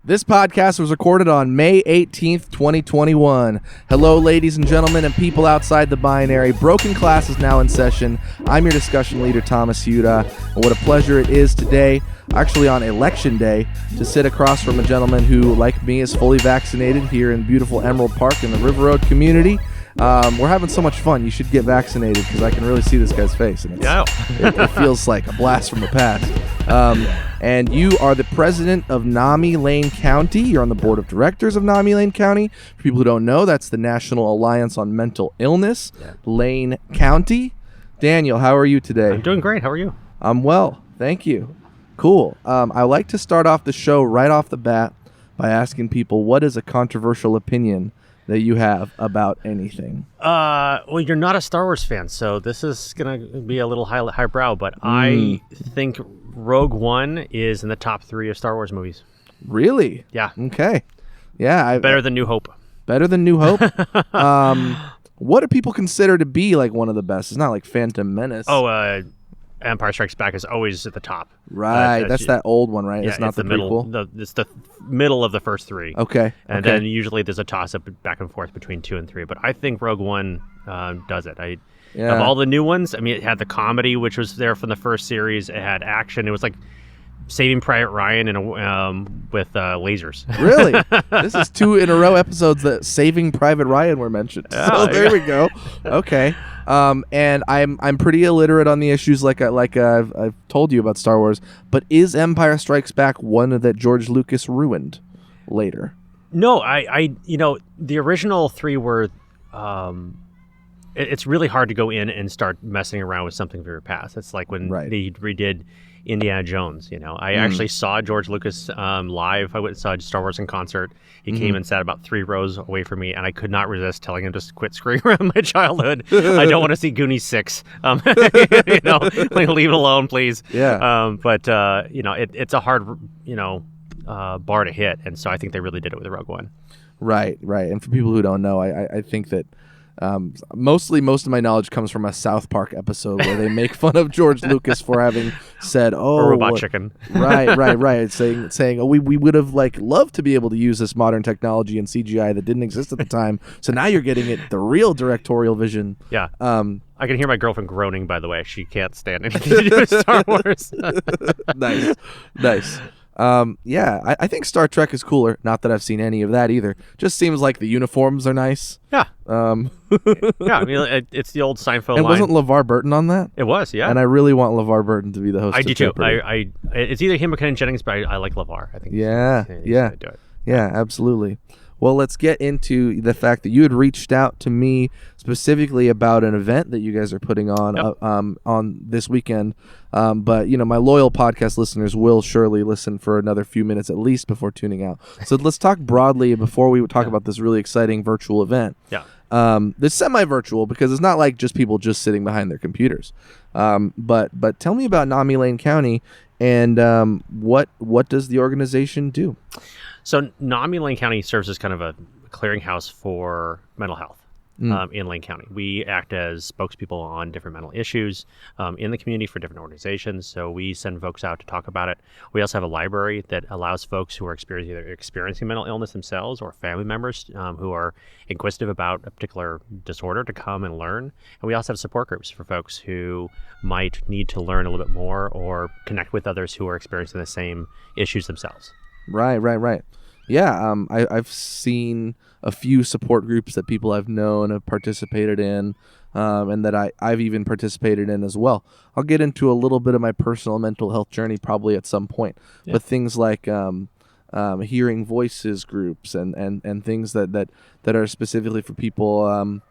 This podcast was recorded on May 18th, 2021. Hello, ladies and gentlemen, and people outside the binary. Broken Class is now in session. I'm your discussion leader, Thomas Huda, and what a pleasure it is today, actually on Election Day, to sit across from a gentleman who, like me, is fully vaccinated here in beautiful Emerald Park in the River Road community. We're having so much fun. You should get vaccinated because I can really see this guy's face, and it feels like a blast from the past. And you are the president of NAMI Lane County. You're on the board of directors of NAMI Lane County. For people who don't know, that's the National Alliance on Mental Illness, Lane County. Daniel, how are you today? I'm doing great. How are you? I'm well. Thank you. Cool. I like to start off the show right off the bat by asking people, what is a controversial opinion that you have about anything? Well, you're not a Star Wars fan, so this is going to be a little highbrow, but I think Rogue One is in the top 3 of Star Wars movies. Really? Yeah. Okay. Yeah. Better than New Hope. Better than New Hope? What do people consider to be like one of the best? It's not like Phantom Menace. Empire Strikes Back is always at the top. Right. That's that old one, right? Yeah, it's not the middle. It's the middle of the first 3. Okay. And then usually there's a toss-up back and forth between 2 and 3. But I think Rogue One does it. Of all the new ones, I mean, it had the comedy, which was there from the first series. It had action. It was like Saving Private Ryan with lasers. Really? This is 2 in a row episodes that Saving Private Ryan were mentioned. So there we go. Okay. And I'm pretty illiterate on the issues like I've told you about Star Wars, but is Empire Strikes Back one that George Lucas ruined later? No, the original 3 were it's really hard to go in and start messing around with something from your past. It's like when they redid Indiana Jones. I actually saw George Lucas live. I went and saw Star Wars in concert. He came and sat about 3 rows away from me, and I could not resist telling him to quit screwing around my childhood. I don't want to see Goonies 6. Leave it alone, please. Yeah. It's a hard, bar to hit, and so I think they really did it with the Rogue One. Right. And for people who don't know, I think that most of my knowledge comes from a South Park episode where they make fun of George Lucas for having said, robot chicken. Right. Saying, we would have loved to be able to use this modern technology and CGI that didn't exist at the time. So now you're getting the real directorial vision. Yeah. I can hear my girlfriend groaning, by the way. She can't stand anything to do with Star Wars. Nice. I think Star Trek is cooler. Not that I've seen any of that either. Just seems like the uniforms are nice. Yeah. It's the old Seinfeld and line. Wasn't LeVar Burton on that? It was, yeah. And I really want LeVar Burton to be the host. I do too. It's either him or Ken Jennings, but I like LeVar. I think. Yeah. Do it. Yeah, absolutely. Well, let's get into the fact that you had reached out to me specifically about an event that you guys are putting on on this weekend. But my loyal podcast listeners will surely listen for another few minutes at least before tuning out. So let's talk broadly before we talk about this really exciting virtual event. Yeah. This semi-virtual because it's not like just people just sitting behind their computers. But tell me about NAMI Lane County and what does the organization do? So NAMI Lane County serves as kind of a clearinghouse for mental health in Lane County. We act as spokespeople on different mental issues in the community for different organizations. So we send folks out to talk about it. We also have a library that allows folks who are experiencing mental illness themselves or family members who are inquisitive about a particular disorder to come and learn. And we also have support groups for folks who might need to learn a little bit more or connect with others who are experiencing the same issues themselves. Right. Yeah, I've seen a few support groups that people I've known have participated in, and that I've even participated in as well. I'll get into a little bit of my personal mental health journey probably at some point, but things like hearing voices groups and things that are specifically for people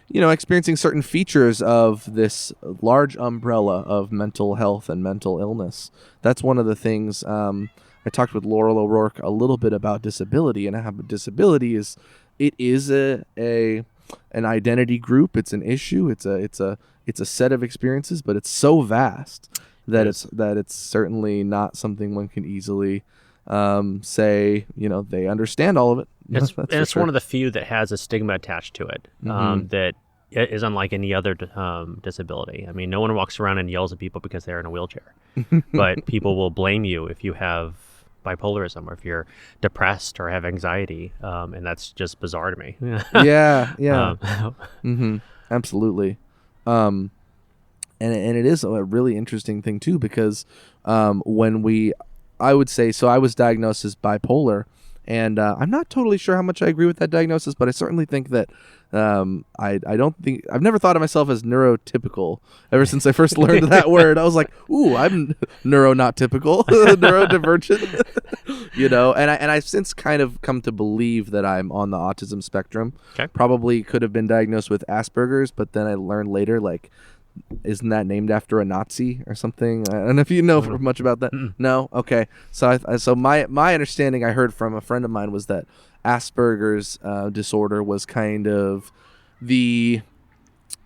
experiencing certain features of this large umbrella of mental health and mental illness. That's one of the things. I talked with Laurel O'Rourke a little bit about disability and how disability is an identity group. It's an issue. It's a set of experiences, but it's so vast that it's certainly not something one can easily say they understand all of it. It's one of the few that has a stigma attached to it that is unlike any other disability. I mean, no one walks around and yells at people because they're in a wheelchair, but people will blame you if you have bipolarism, or if you're depressed or have anxiety, and that's just bizarre to me. Yeah, yeah. Um, Absolutely. Um, and it is a really interesting thing too, because I would say, so I was diagnosed as bipolar, and I'm not totally sure how much I agree with that diagnosis, but I certainly think that I don't think, I've never thought of myself as neurotypical. Ever since I first learned that word, I was like, ooh, I'm not typical, neurodivergent, and I've since kind of come to believe that I'm on the autism spectrum. Okay. Probably could have been diagnosed with Asperger's, but then I learned later, like, isn't that named after a Nazi or something? I don't know if you know much about that. No? Okay. So so my understanding, I heard from a friend of mine, was that Asperger's disorder was kind of the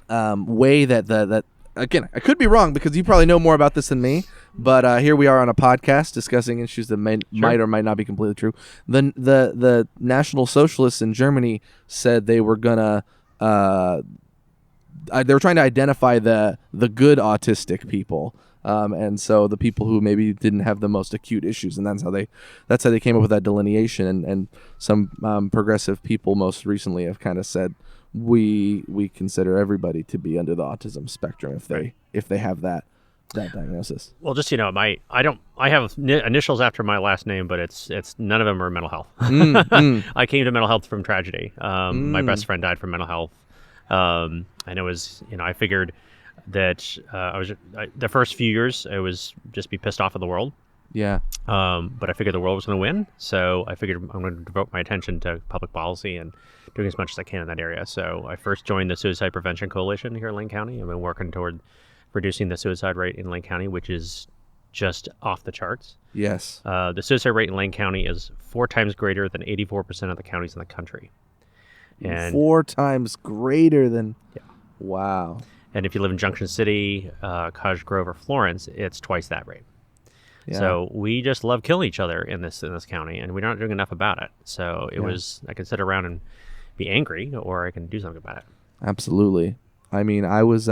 way that again, I could be wrong because you probably know more about this than me, but here we are on a podcast discussing issues that might or might not be completely true. The National Socialists in Germany said they were gonna they were trying to identify the good autistic people, and so the people who maybe didn't have the most acute issues, and that's how they came up with that delineation. And some progressive people most recently have kind of said we consider everybody to be under the autism spectrum if they have that diagnosis. Well, just I have initials after my last name, but it's none of them are mental health. I came to mental health from tragedy. My best friend died from mental health. And it was, I figured that the first few years it was just be pissed off at the world. Yeah. But I figured the world was going to win, so I figured I'm going to devote my attention to public policy and doing as much as I can in that area. So I first joined the Suicide Prevention Coalition here in Lane County. I've been working toward reducing the suicide rate in Lane County, which is just off the charts. Yes. The suicide rate in Lane County is 4 times greater than 84% of the counties in the country. And 4 times greater than. Yeah. Wow. And if you live in Junction City, Cottage Grove, or Florence, it's twice that rate. Yeah. So we just love killing each other in this county, and we're not doing enough about it. So I can sit around and be angry, or I can do something about it. Absolutely. I mean, I was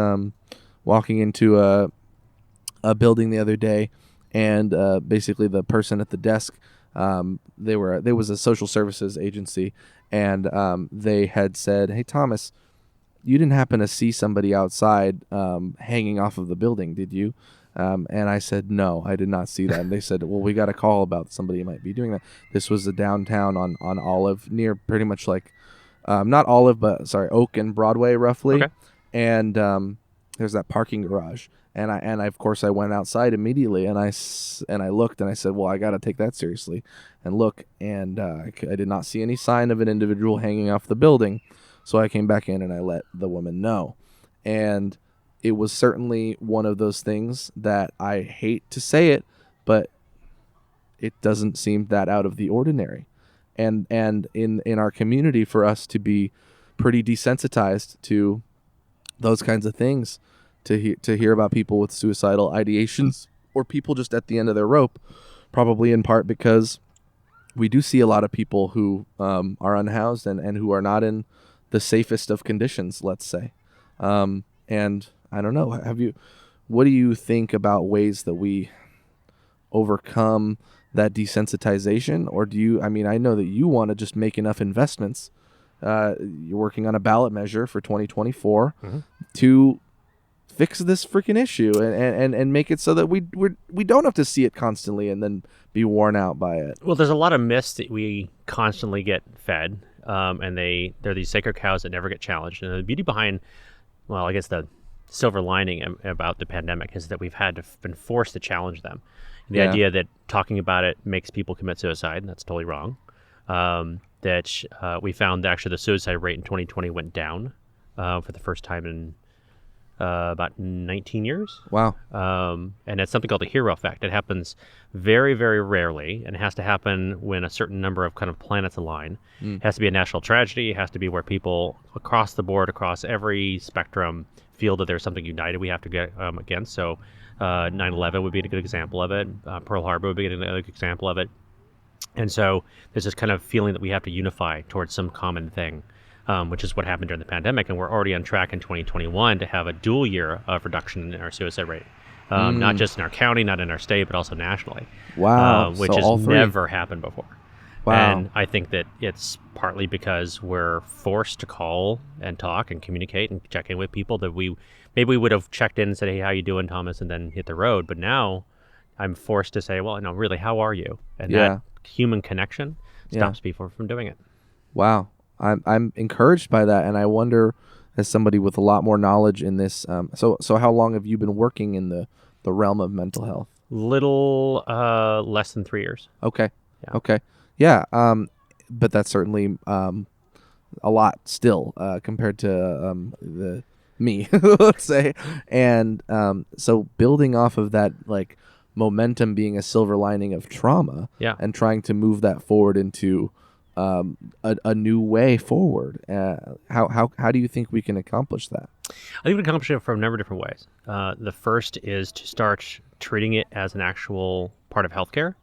walking into a building the other day, and basically the person at the desk, there was a social services agency, and they had said, "Hey, Thomas, you didn't happen to see somebody outside hanging off of the building, did you?" And I said, "No, I did not see that." And they said, "Well, we got a call about somebody who might be doing that." This was the downtown on Olive, near pretty much like, not Olive, but Oak and Broadway, roughly. Okay. And there's that parking garage. And I of course I went outside immediately, and I looked, and I said, "Well, I got to take that seriously," and look, and I did not see any sign of an individual hanging off the building. So I came back in and I let the woman know. And it was certainly one of those things that I hate to say it, but it doesn't seem that out of the ordinary. And in our community, for us to be pretty desensitized to those kinds of things, to hear about people with suicidal ideations, or people just at the end of their rope, probably in part because we do see a lot of people who are unhoused and who are not in the safest of conditions, let's say. And I don't know, what do you think about ways that we overcome that desensitization? Or I know that you want to just make enough investments. You're working on a ballot measure for 2024 to fix this freaking issue and make it so that we don't have to see it constantly and then be worn out by it. Well, there's a lot of myths that we constantly get fed, and they're these sacred cows that never get challenged. And the beauty behind, well, I guess the silver lining about the pandemic is that we've been forced to challenge them. The idea that talking about it makes people commit suicide, and that's totally wrong. That we found that actually the suicide rate in 2020 went down for the first time in about 19 years. Wow. And it's something called the hero effect. It happens very, very rarely, and it has to happen when a certain number of kind of planets align. It has to be a national tragedy. It has to be where people across the board, across every spectrum, feel that there's something united we have to get against. So 9/11 would be a good example of it. Pearl Harbor would be another example of it. And so there's this kind of feeling that we have to unify towards some common thing, which is what happened during the pandemic. And we're already on track in 2021 to have a dual year of reduction in our suicide rate. not just in our county, not in our state, but also nationally. Wow. Which So has all three. never happened before. Wow. And I think that it's partly because we're forced to call and talk and communicate and check in with people that maybe we would have checked in and said, hey, how you doing, Thomas, and then hit the road. But now I'm forced to say, well, no, really, how are you? And that human connection stops people from doing it. Wow. I'm encouraged by that, and I wonder, as somebody with a lot more knowledge in this, so how long have you been working in the realm of mental health? Little less than 3 years. Okay. Yeah. Okay. Yeah. But that's certainly a lot still compared to me, let's say. And so building off of that, like, momentum being a silver lining of trauma, and trying to move that forward into a new way forward. How do you think we can accomplish that? I think we can accomplish it from a number of different ways. The first is to start treating it as an actual part of healthcare.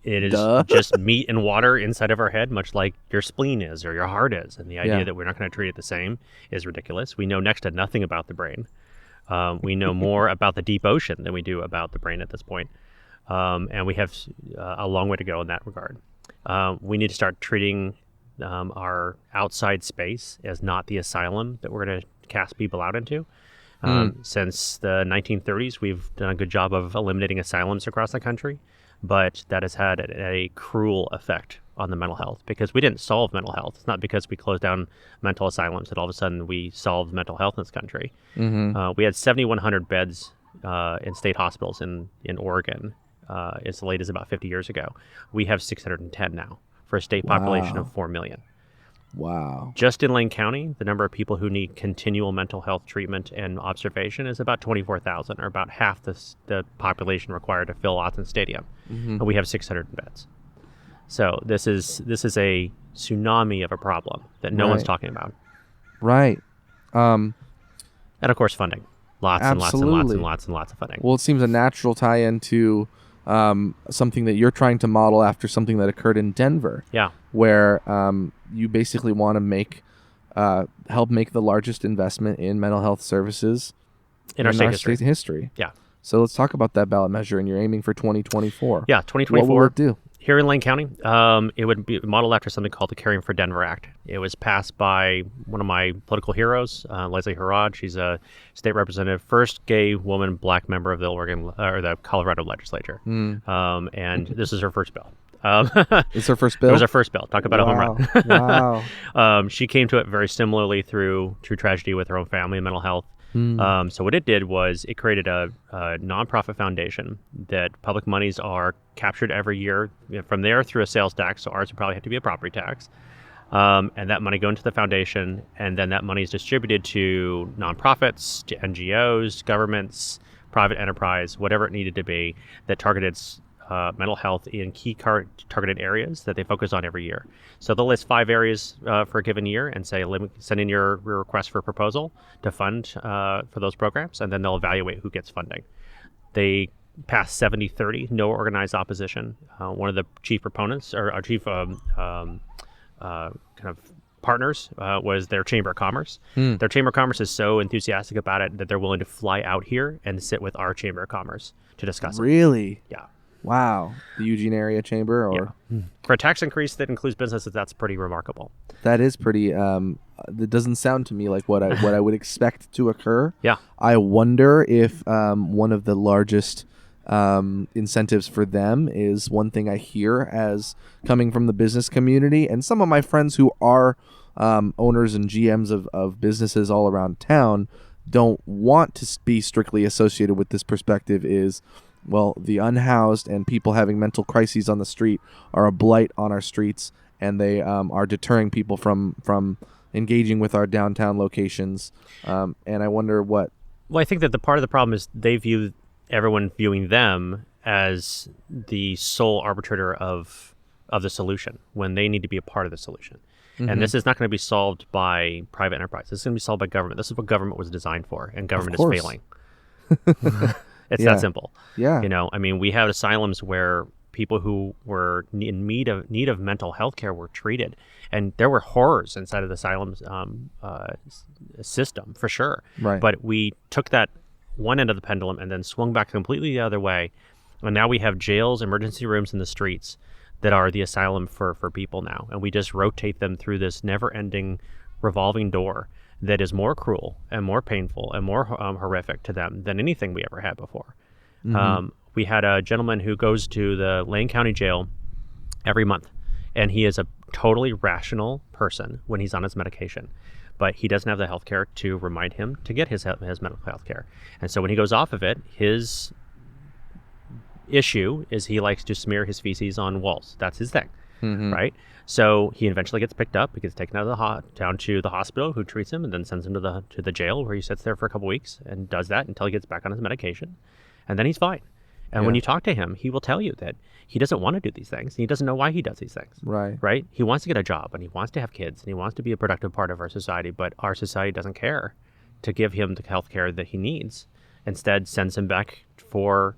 It is just meat and water inside of our head, much like your spleen is or your heart is. And the idea that we're not going to treat it the same is ridiculous. We know next to nothing about the brain. We know more about the deep ocean than we do about the brain at this point. And we have a long way to go in that regard. We need to start treating our outside space as not the asylum that we're going to cast people out into. Since the 1930s, we've done a good job of eliminating asylums across the country, but that has had a cruel effect on the mental health because we didn't solve mental health. It's not because we closed down mental asylums that all of a sudden we solved mental health in this country. We had 7,100 beds in state hospitals in Oregon as late as about 50 years ago. We have 610 now for a state population of 4 million. Wow. Just in Lane County, the number of people who need continual mental health treatment and observation is about 24,000, or about half the population required to fill Autzen Stadium. And we have 600 beds. So this is a tsunami of a problem that no one's talking about. Right. And of course, funding. Lots and lots of funding. Well, it seems a natural tie-in to something that you're trying to model after something that occurred in Denver. Yeah. Where you basically want to help make the largest investment in mental health services in our state history. Yeah. So let's talk about that ballot measure, and you're aiming for 2024. Yeah, 2024. What will it do? Here in Lane County, it would be modeled after something called the Caring for Denver Act. It was passed by one of my political heroes, Leslie Harrod. She's a state representative, first gay woman, black member of the the Colorado legislature. And this is her first bill. It's her first bill? It was her first bill. Talk about a home run. Wow. She came to it very similarly through tragedy with her own family and mental health. So what it did was it created a nonprofit foundation that public monies are captured every year from there through a sales tax. So ours would probably have to be a property tax. And that money go into the foundation, and then that money is distributed to nonprofits, to NGOs, governments, private enterprise, whatever it needed to be that targeted mental health in key targeted areas that they focus on every year. So they'll list 5 areas for a given year and say, send in your request for proposal to fund for those programs, and then they'll evaluate who gets funding. They passed 70-30, no organized opposition. One of the chief proponents, or our chief kind of partners, was their Chamber of Commerce. Their Chamber of Commerce is so enthusiastic about it that they're willing to fly out here and sit with our Chamber of Commerce to discuss it. Really? Yeah. Wow. The Eugene area chamber, or for a tax increase that includes businesses, that's pretty remarkable. That is pretty. That doesn't sound to me like what I would expect to occur. Yeah. I wonder if one of the largest incentives for them is one thing I hear as coming from the business community, and some of my friends who are owners and GMs of businesses all around town don't want to be strictly associated with this perspective is, well, the unhoused and people having mental crises on the street are a blight on our streets, and they are deterring people from engaging with our downtown locations. And I wonder what... Well, I think that the part of the problem is they view everyone viewing them as the sole arbitrator of the solution when they need to be a part of the solution. And this is not going to be solved by private enterprise. This is going to be solved by government. This is what government was designed for, and government is failing. It's that simple. Yeah. You know, I mean, we have asylums where people who were in need of mental health care were treated, and there were horrors inside of the asylum system for sure. Right. But we took that one end of the pendulum and then swung back completely the other way. And now we have jails, emergency rooms in the streets that are the asylum for people now. And we just rotate them through this never-ending revolving door that is more cruel and more painful and more horrific to them than anything we ever had before. We had a gentleman who goes to the Lane County Jail every month, and he is a totally rational person when he's on his medication, but he doesn't have the health care to remind him to get his medical health care. And so when he goes off of it, his issue is he likes to smear his feces on walls. That's his thing, right? So he eventually gets picked up. He gets taken out of down to the hospital, who treats him and then sends him to the jail, where he sits there for a couple weeks and does that until he gets back on his medication, and then he's fine. And when you talk to him, he will tell you that he doesn't want to do these things. He doesn't know why he does these things. Right? He wants to get a job, and he wants to have kids, and he wants to be a productive part of our society, but our society doesn't care to give him the health care that he needs. Instead, sends him back for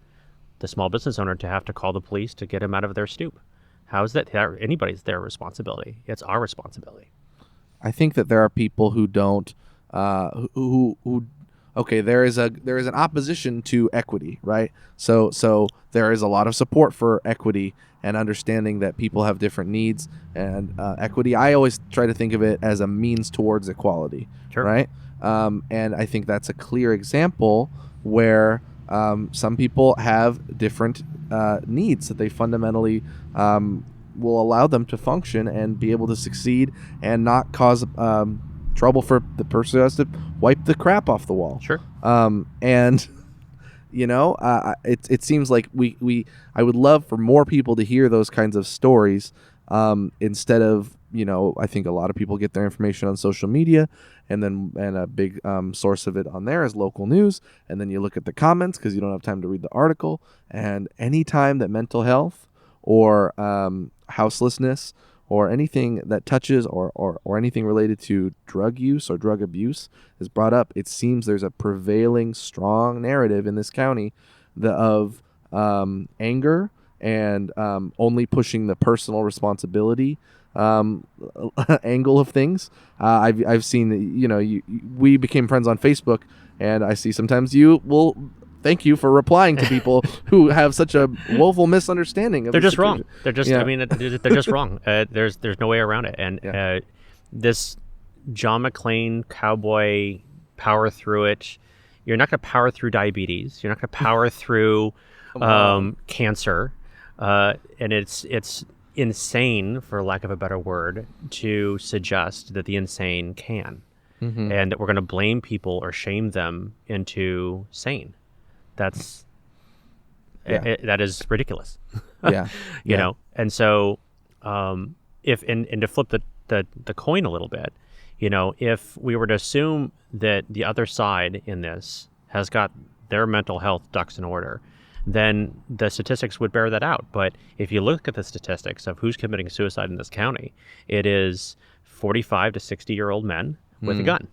the small business owner to have to call the police to get him out of their stoop. How is that anybody's their responsibility? It's our responsibility. I think that there are people who don't, who okay, there is an opposition to equity, right? So there is a lot of support for equity and understanding that people have different needs, and equity. I always try to think of it as a means towards equality, right? And I think that's a clear example where some people have different needs that they fundamentally will allow them to function and be able to succeed and not cause trouble for the person who has to wipe the crap off the wall. And it seems like I would love for more people to hear those kinds of stories instead of, I think a lot of people get their information on social media, and a big source of it on there is local news, and then you look at the comments because you don't have time to read the article. And any time that mental health or houselessness or anything that touches or anything related to drug use or drug abuse is brought up, it seems there's a prevailing strong narrative in this county of anger and only pushing the personal responsibility angle of things. I've seen, we became friends on Facebook, and I see sometimes you will thank you for replying to people who have such a woeful misunderstanding of they're just wrong. They're just they're just wrong. There's no way around it. And this John McClane cowboy power through it. You're not going to power through diabetes. You're not going to power through cancer. And it's insane, for lack of a better word, to suggest that the insane can, and that we're going to blame people or shame them into sane. That's that is ridiculous. You know. And so if to flip the coin a little bit, if we were to assume that the other side in this has got their mental health ducks in order, then the statistics would bear that out. But if you look at the statistics of who's committing suicide in this county, it is 45 to 60-year-old men with a gun.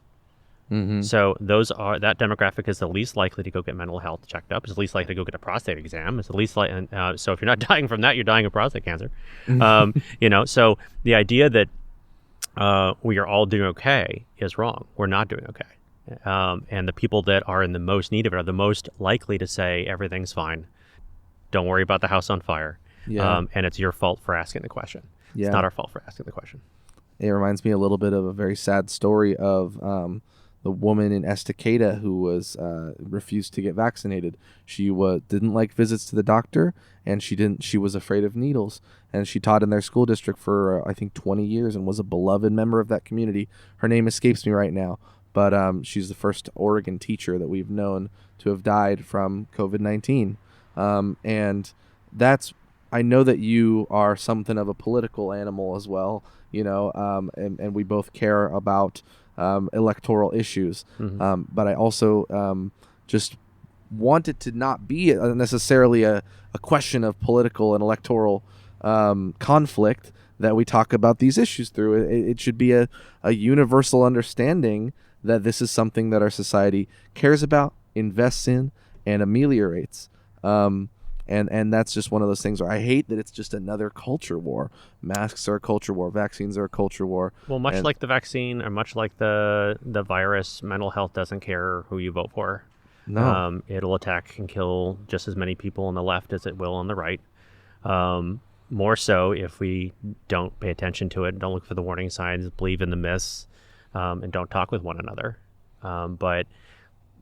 So that demographic is the least likely to go get mental health checked up. Is the least likely to go get a prostate exam. Is the least likely. So if you're not dying from that, you're dying of prostate cancer. So the idea that we are all doing okay is wrong. We're not doing okay. And the people that are in the most need of it are the most likely to say everything's fine. Don't worry about the house on fire. And it's your fault for asking the question. It's not our fault for asking the question. It reminds me a little bit of a very sad story of the woman in Estacada who was refused to get vaccinated. She didn't like visits to the doctor, and she was afraid of needles. And she taught in their school district for I think 20 years and was a beloved member of that community. Her name escapes me right now. But she's the first Oregon teacher that we've known to have died from COVID-19. And I know that you are something of a political animal as well, and we both care about electoral issues. But I also just want it to not be necessarily a question of political and electoral conflict that we talk about these issues through. It should be a universal understanding that this is something that our society cares about, invests in, and ameliorates. And that's just one of those things where I hate that it's just another culture war. Masks are a culture war. Vaccines are a culture war. Well, much like the vaccine, or much like the virus, mental health doesn't care who you vote for. No. It'll attack and kill just as many people on the left as it will on the right. More so if we don't pay attention to it, don't look for the warning signs, believe in the myths, and don't talk with one another. But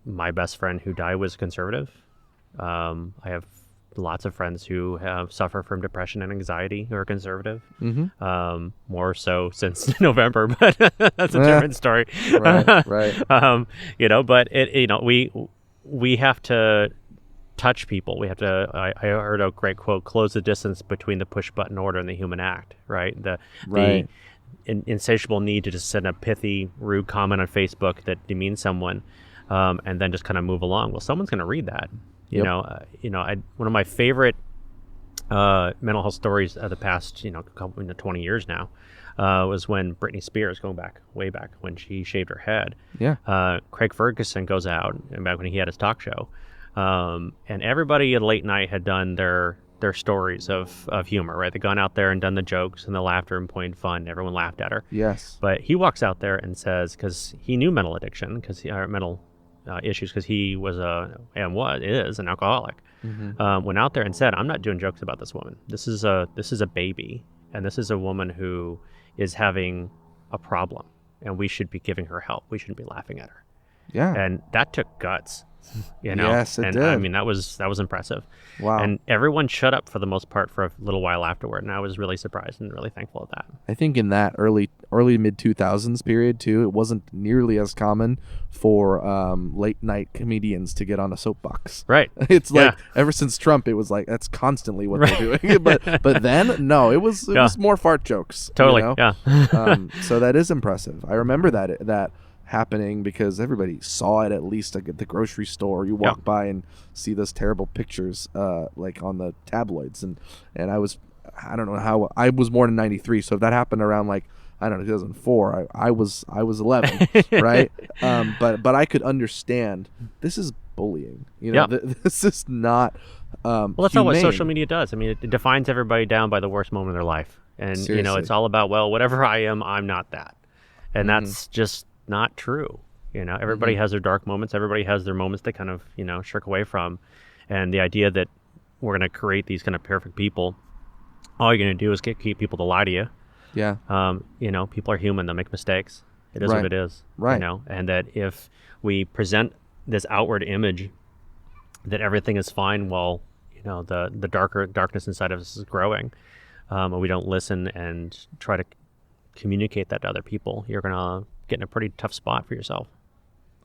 my best friend who died was conservative. I have lots of friends who have suffered from depression and anxiety who are conservative. More so since November, but that's a different story. Right. But we have to touch people. We have to. I heard a great quote: "Close the distance between the push button order and the human act." Right. The insatiable need to just send a pithy, rude comment on Facebook that demeans someone, and then just kind of move along. Well, someone's going to read that. One of my favorite mental health stories of the past 20 years now was when Britney Spears, going way back when she shaved her head. Craig Ferguson goes out, and back when he had his talk show, and everybody at late night had done their stories of humor, right? They'd gone out there and done the jokes and the laughter and pointed fun. Everyone laughed at her. Yes. But he walks out there and says, because he knew mental addiction, mental issues, because he was is an alcoholic. Went out there and said, "I'm not doing jokes about this woman. This is a baby, and this is a woman who is having a problem, and we should be giving her help. We shouldn't be laughing at her." Yeah. And that took guts. Yes, it did. I mean, that was impressive. Wow. And everyone shut up for the most part for a little while afterward, and I was really surprised and really thankful of that. I think in that early mid 2000s period too, it wasn't nearly as common for late night comedians to get on a soapbox. Right. It's like ever since Trump, it was like that's constantly what they're doing. but then no, it was more fart jokes. Totally. So that is impressive. I remember that happening because everybody saw it at least like at the grocery store. You walk by and see those terrible pictures like on the tabloids, and I don't know how I was born in 93, so if that happened around like 2004, I was 11. Right. But I could understand this is bullying, this is not well, that's not what social media does. I mean, it defines everybody down by the worst moment of their life, and Seriously. it's all about, well, whatever I am, I'm not that, and that's just not true. Everybody has their dark moments. Everybody has their moments they kind of shirk away from, and the idea that we're going to create these kind of perfect people, all you're going to do is keep people to lie to you. People are human. They'll make mistakes. It is what it is. Right. And that if we present this outward image that everything is fine while the darkness inside of us is growing, and we don't listen and try to communicate that to other people, you're going to get in a pretty tough spot for yourself.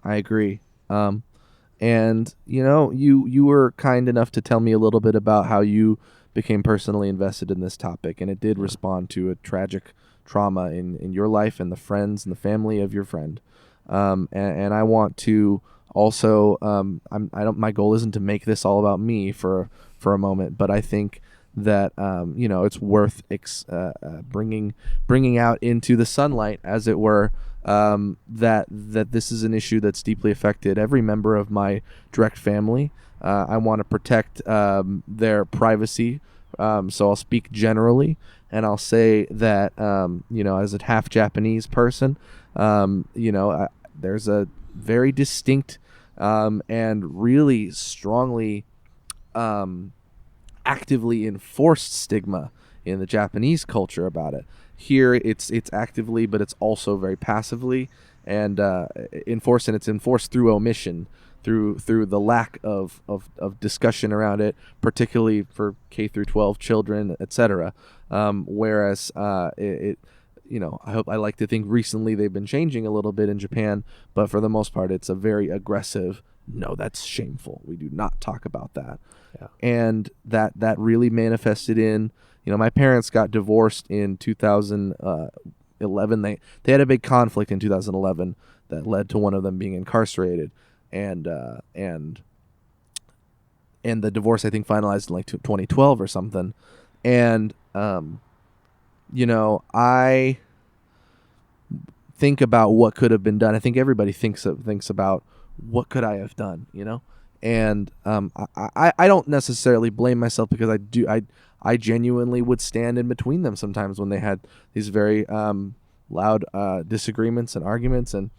I agree. And you were kind enough to tell me a little bit about how you became personally invested in this topic, and it did respond to a tragic trauma in your life and the friends and the family of your friend. And I want to also, my goal isn't to make this all about me for a moment, but I think that it's worth bringing out into the sunlight, as it were, that this is an issue that's deeply affected every member of my direct family. I want to protect their privacy, so I'll speak generally, and I'll say that as a half Japanese person, there's a very distinct and really strongly actively enforced stigma in the Japanese culture about it. Here it's actively, but it's also very passively and enforced, and it's enforced through omission, through the lack of discussion around it, particularly for K through 12 children, etc. Whereas I like to think recently they've been changing a little bit in Japan, but for the most part it's a very aggressive, no, that's shameful, we do not talk about that. And that really manifested in, my parents got divorced in 2011. They had a big conflict in 2011 that led to one of them being incarcerated, and the divorce I think finalized in like 2012 or something. And I think about what could have been done. I think everybody thinks about what could I have done, and I don't necessarily blame myself, because I genuinely would stand in between them sometimes when they had these very loud disagreements and arguments, and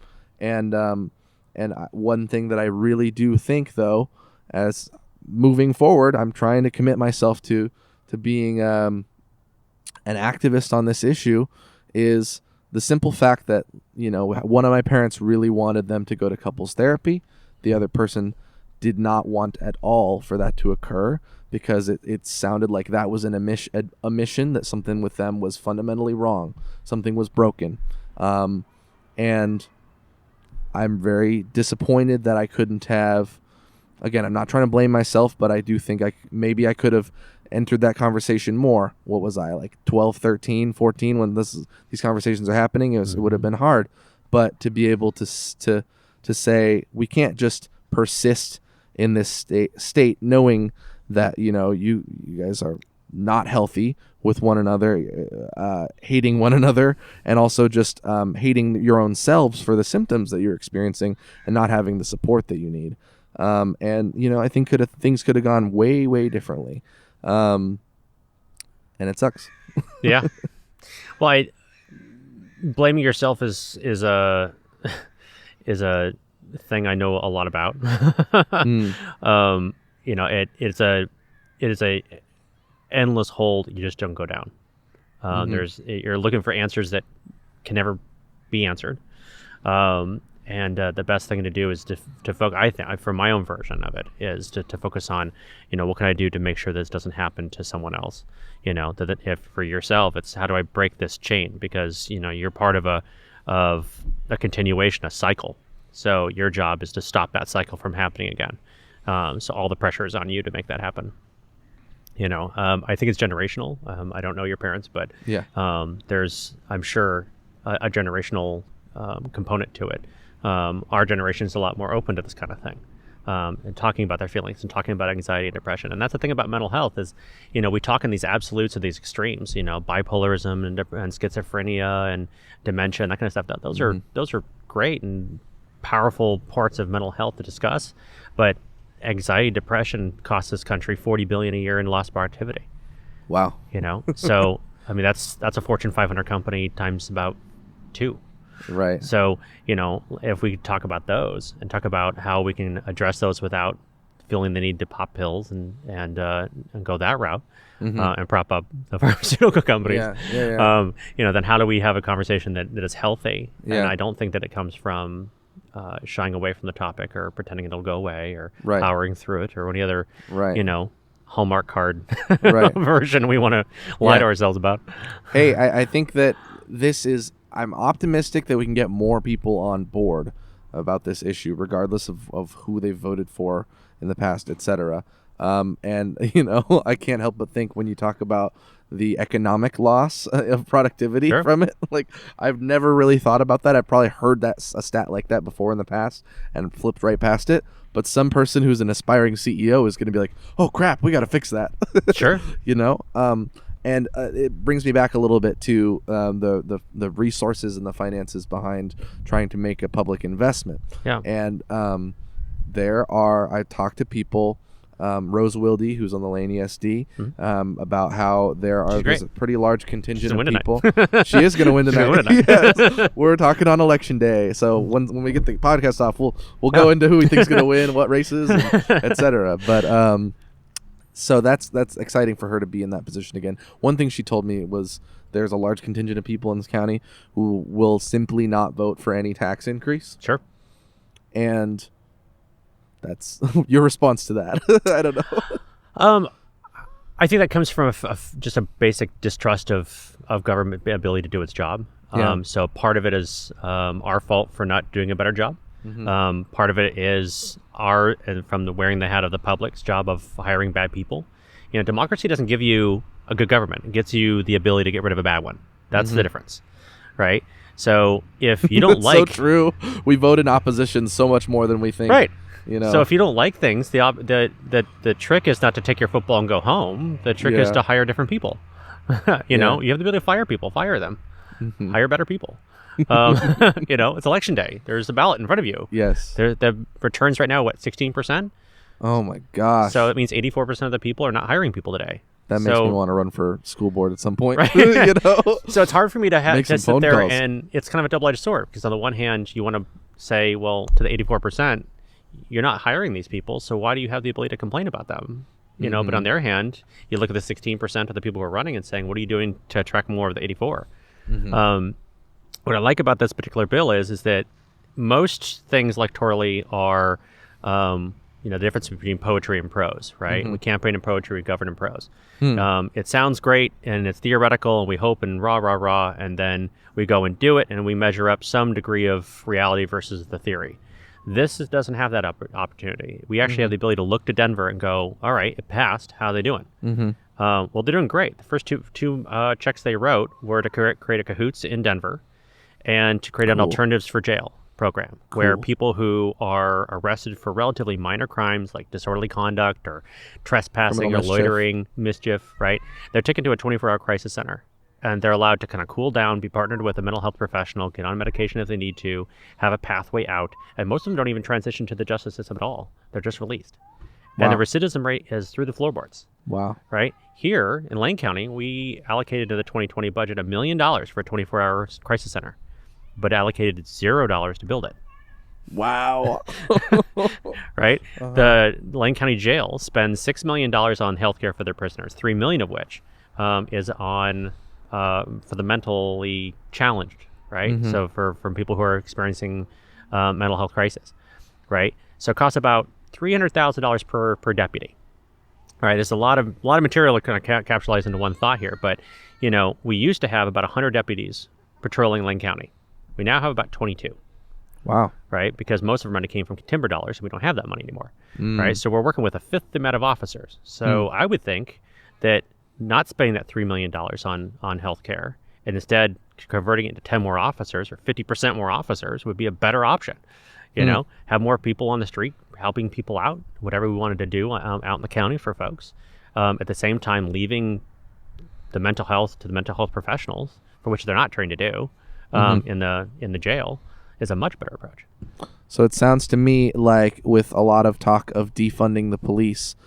One thing that I really do think, though, as moving forward, I'm trying to commit myself to being an activist on this issue, is the simple fact that, one of my parents really wanted them to go to couples therapy. The other person did not want at all for that to occur, because it sounded like that was an omission, that something with them was fundamentally wrong. Something was broken. And I'm very disappointed that I couldn't have, again, I'm not trying to blame myself, but I do think maybe I could have entered that conversation more. What was I, like 12, 13, 14 when these conversations are happening? It would have been hard. But to be able to say, we can't just persist in this state knowing that, you guys are not healthy with one another, hating one another, and also just hating your own selves for the symptoms that you're experiencing and not having the support that you need. I think things could have gone way, way differently. And it sucks. Yeah. Well, blaming yourself is a thing I know a lot about. It is a endless hole you just don't go down. You're looking for answers that can never be answered. And the best thing to do is to focus. I think, for my own version of it, is to focus on, what can I do to make sure this doesn't happen to someone else? That if for yourself, it's how do I break this chain? Because you're part of a continuation, a cycle. So your job is to stop that cycle from happening again. So all the pressure is on you to make that happen. I think it's generational. I don't know your parents, but there's, I'm sure, a generational component to it. Our generation is a lot more open to this kind of thing, and talking about their feelings and talking about anxiety and depression. And that's the thing about mental health is, we talk in these absolutes or these extremes, bipolarism and schizophrenia and dementia and that kind of stuff. Those are great and powerful parts of mental health to discuss, but anxiety, depression costs this country $40 billion a year in lost productivity. Wow. So that's a Fortune 500 company times about 2. Right. So, if we talk about those and talk about how we can address those without feeling the need to pop pills and go that route, and prop up the pharmaceutical companies, then how do we have a conversation that is healthy? Yeah. And I don't think that it comes from shying away from the topic or pretending it'll go away or powering through it or any other, Hallmark card version we want to lie to ourselves about. Hey, I think that I'm optimistic that we can get more people on board about this issue, regardless of who they voted for in the past, etc. And, I can't help but think when you talk about the economic loss of productivity from it, like, I've never really thought about that. I've probably heard a stat like that before in the past and flipped right past it. But some person who's an aspiring CEO is going to be like, oh, crap, we got to fix that. Sure. And it brings me back a little bit to the resources and the finances behind trying to make a public investment. Yeah. And I talked to people, Rose Wilde, who's on the Lane ESD, about how there's a pretty large contingent of people. She is going to win tonight. Yes. We're talking on election day. So when we get the podcast off, we'll go into who we think is going to win, what races, etc. But so that's exciting for her to be in that position again. One thing she told me was there's a large contingent of people in this county who will simply not vote for any tax increase. Sure. And that's your response to that. I don't know. I think that comes from just a basic distrust of government ability to do its job. So part of it is our fault for not doing a better job. Part of it is from the wearing the hat of the public's job of hiring bad people. Democracy doesn't give you a good government. It gets you the ability to get rid of a bad one. That's the difference, right? So if you don't like... so true. We vote in opposition so much more than we think. Right. So if you don't like things, the trick is not to take your football and go home. The trick is to hire different people. You have the ability to fire people. Fire them. Hire better people. It's election day. There's a ballot in front of you. Yes. The returns right now, 16%? Oh my gosh. So it means 84% of the people are not hiring people today. That makes me want to run for school board at some point. Right? So it's hard for me to sit there, and it's kind of a double-edged sword because on the one hand, you want to say, well, to the 84%, you're not hiring these people, so why do you have the ability to complain about them? You know, but on their hand, you look at the 16% of the people who are running and saying, what are you doing to attract more of the 84? What I like about this particular bill is that most things electorally are, the difference between poetry and prose, right? We campaign in poetry, we govern in prose. It sounds great and it's theoretical and we hope and rah, rah, rah, and then we go and do it and we measure up some degree of reality versus the theory. This doesn't have that opportunity. We actually have the ability to look to Denver and go, all right, it passed. How are they doing? Well, they're doing great. The first two checks they wrote were to create a cahoots in Denver and to create an alternatives for jail program where people who are arrested for relatively minor crimes like disorderly conduct or trespassing or loitering mischief, right? They're taken to a 24-hour crisis center. And they're allowed to kind of cool down, be partnered with a mental health professional, get on medication if they need to, have a pathway out. And most of them don't even transition to the justice system at all. They're just released. Wow. And the recidivism rate is through the floorboards. Wow. Right? Here in Lane County, we allocated to the 2020 budget $1 million for a 24-hour crisis center, but allocated $0 to build it. Wow. Right? The Lane County Jail spends $6 million on healthcare for their prisoners, $3 million of which is on... for the mentally challenged, right? So from people who are experiencing mental health crisis, right? So it costs about $300,000 per deputy. All right, there's a lot of material to kind of capsulize into one thought here, but we used to have about 100 deputies patrolling Lane County. We now have about 22. Wow. Right, because most of our money came from timber dollars, and we don't have that money anymore. Right, so we're working with a fifth the amount of officers. So I would think that not spending that $3 million on healthcare and instead converting it into 10 more officers or 50% more officers would be a better option. Have more people on the street helping people out, whatever we wanted to do out in the county for folks. At the same time, leaving the mental health to the mental health professionals, for which they're not trained to do in the jail, is a much better approach. So it sounds to me like with a lot of talk of defunding the police,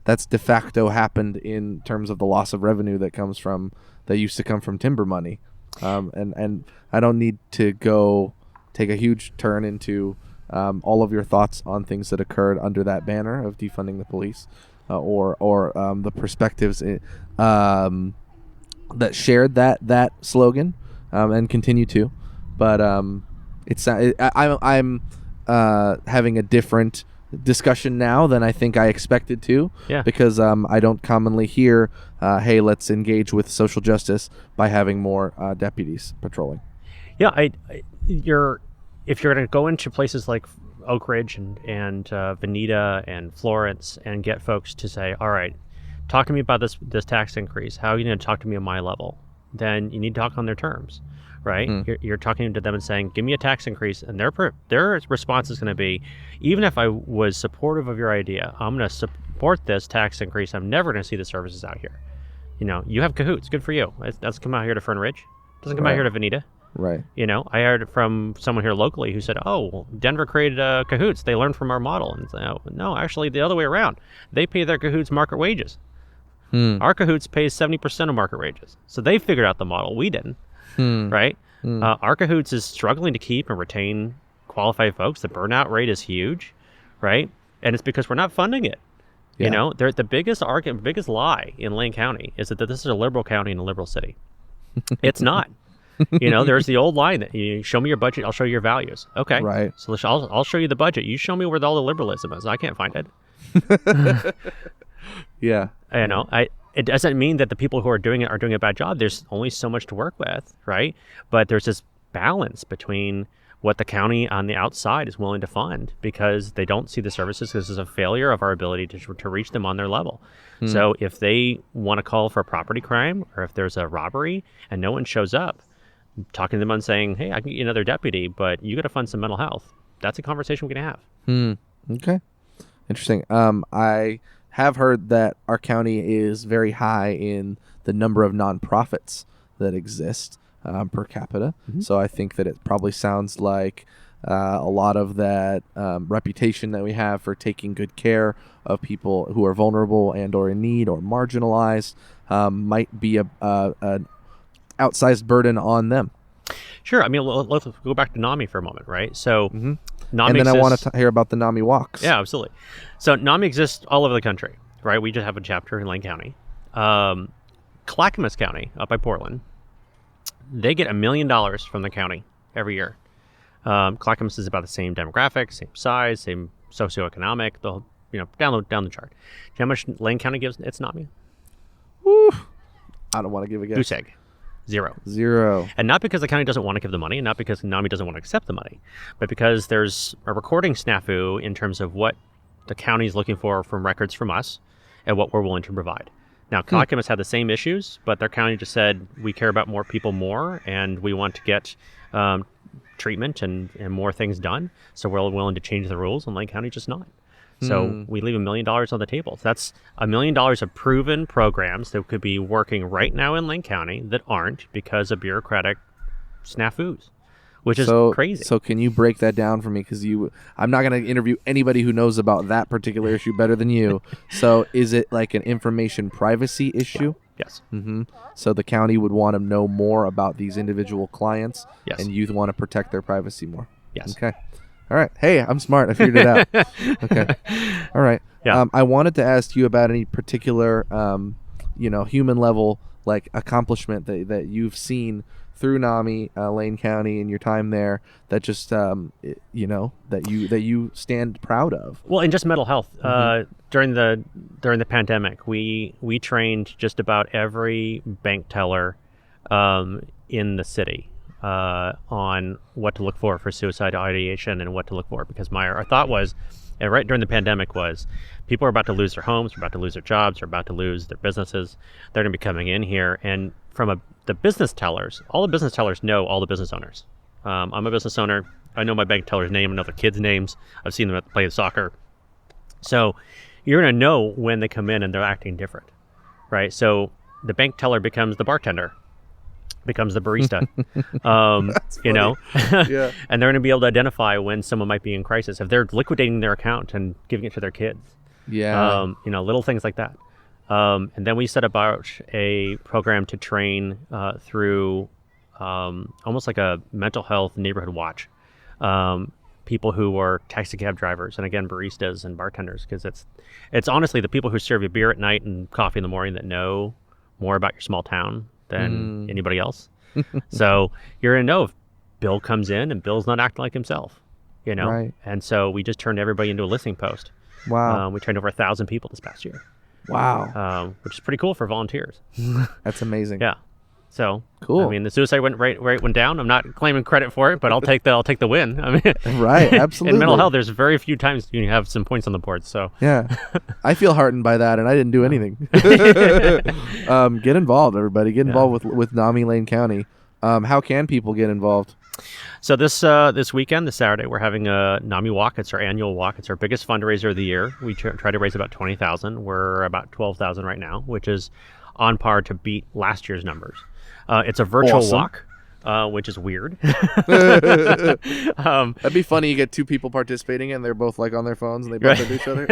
that's de facto happened in terms of the loss of revenue that used to come from timber money. And I don't need to go take a huge turn into all of your thoughts on things that occurred under that banner of defunding the police or the perspectives that shared that slogan and continue to. But I'm having a different discussion now than I think I expected to, because I don't commonly hear, hey, let's engage with social justice by having more deputies patrolling. Yeah, if you're going to go into places like Oak Ridge and Veneta and Florence and get folks to say, all right, talk to me about this tax increase. How are you going to talk to me on my level? Then you need to talk on their terms. Right? You're talking to them and saying, give me a tax increase. And their response is going to be, even if I was supportive of your idea, I'm going to support this tax increase. I'm never going to see the services out here. You have cahoots. Good for you. It doesn't come out here to Fern Ridge. It doesn't come out here to Veneta. Right. I heard from someone here locally who said, well, Denver created cahoots. They learned from our model. And no, actually the other way around. They pay their cahoots market wages. Our cahoots pays 70% of market wages. So they figured out the model. We didn't. Right? Our cahoots is struggling to keep and retain qualified folks. The burnout rate is huge, right? And it's because we're not funding it. Yeah. They're the biggest lie in Lane County is that this is a liberal county and a liberal city. It's not. There's the old line that you show me your budget, I'll show you your values. Okay. Right. So I'll show you the budget. You show me where all the liberalism is. I can't find it. Yeah. It doesn't mean that the people who are doing it are doing a bad job. There's only so much to work with, right? But there's this balance between what the county on the outside is willing to fund because they don't see the services. This is a failure of our ability to reach them on their level. So if they want to call for a property crime or if there's a robbery and no one shows up, talking to them and saying, hey, I can get you another deputy, but you got to fund some mental health. That's a conversation we can have. Okay. Interesting. I have heard that our county is very high in the number of nonprofits that exist per capita. So I think that it probably sounds like a lot of that reputation that we have for taking good care of people who are vulnerable and or in need or marginalized might be an outsized burden on them. Sure. I mean, let's go back to NAMI for a moment, right? So Mm-hmm. NAMI And then exists, I want to hear about the NAMI walks. Yeah, absolutely. So NAMI exists all over the country, right? We just have a chapter in Lane County. Clackamas County, up by Portland, they get $1 million from the county every year. Clackamas is about the same demographic, same size, same socioeconomic, the whole, down the chart. Do you know how much Lane County gives its NAMI? Woo. I don't want to give a guess. Goose egg. Zero. And not because the county doesn't want to give the money, and not because NAMI doesn't want to accept the money, but because there's a recording snafu in terms of what the county is looking for from records from us and what we're willing to provide. Now, Clackamas had the same issues, but their county just said, we care about more people more, and we want to get treatment and more things done, so we're willing to change the rules, and Lane County just not. So we leave $1 million on the table. That's $1 million of proven programs that could be working right now in Lane County that aren't because of bureaucratic snafus, which is crazy. So can you break that down for me? Because I'm not going to interview anybody who knows about that particular issue better than you. So is it like an information privacy issue? Yes. Mm-hmm. So the county would want to know more about these individual clients, Yes. and you want to protect their privacy more. Yes. Okay. All right. Hey, I'm smart. I figured it out. Okay. All right. Yeah. I wanted to ask you about any particular, human level like accomplishment that you've seen through NAMI, Lane County, in your time there that just that you stand proud of. Well, in just mental health, during the pandemic, we trained just about every bank teller in the city on what to look for suicidal ideation and what to look for, because our thought was, and right during the pandemic, was people are about to lose their homes, they're about to lose their jobs, they're about to lose their businesses, they're going to be coming in here, and from the business tellers, all the business tellers know all the business owners. I'm a business owner. I know my bank teller's name, I know their kids' names. I've seen them play soccer. So you're going to know when they come in and they're acting different, right? So the bank teller becomes the bartender, becomes the barista, Yeah. and they're going to be able to identify when someone might be in crisis if they're liquidating their account and giving it to their kids. Yeah. Little things like that. And then we set about a program to train through almost like a mental health neighborhood watch. People who are taxi cab drivers, and again, baristas and bartenders, because it's honestly the people who serve you beer at night and coffee in the morning that know more about your small town than anybody else. So you're going to know if Bill comes in and Bill's not acting like himself, Right. And so we just turned everybody into a listening post. Wow. We trained over 1,000 people this past year. Wow. Which is pretty cool for volunteers. That's amazing. Yeah. So Cool. I mean, the suicide rate went down. I'm not claiming credit for it, but I'll take the win. I mean, Right. Absolutely. in mental health, there's very few times you have some points on the board. So Yeah. I feel heartened by that, and I didn't do anything. Get involved, everybody. Get involved with NAMI Lane County. How can people get involved? So this weekend, this Saturday, we're having a NAMI walk. It's our annual walk. It's our biggest fundraiser of the year. We try to raise about 20,000. We're about 12,000 right now, which is on par to beat last year's numbers. It's a virtual walk, which is weird. That'd be funny. You get two people participating, and they're both like on their phones, and they bump into each other.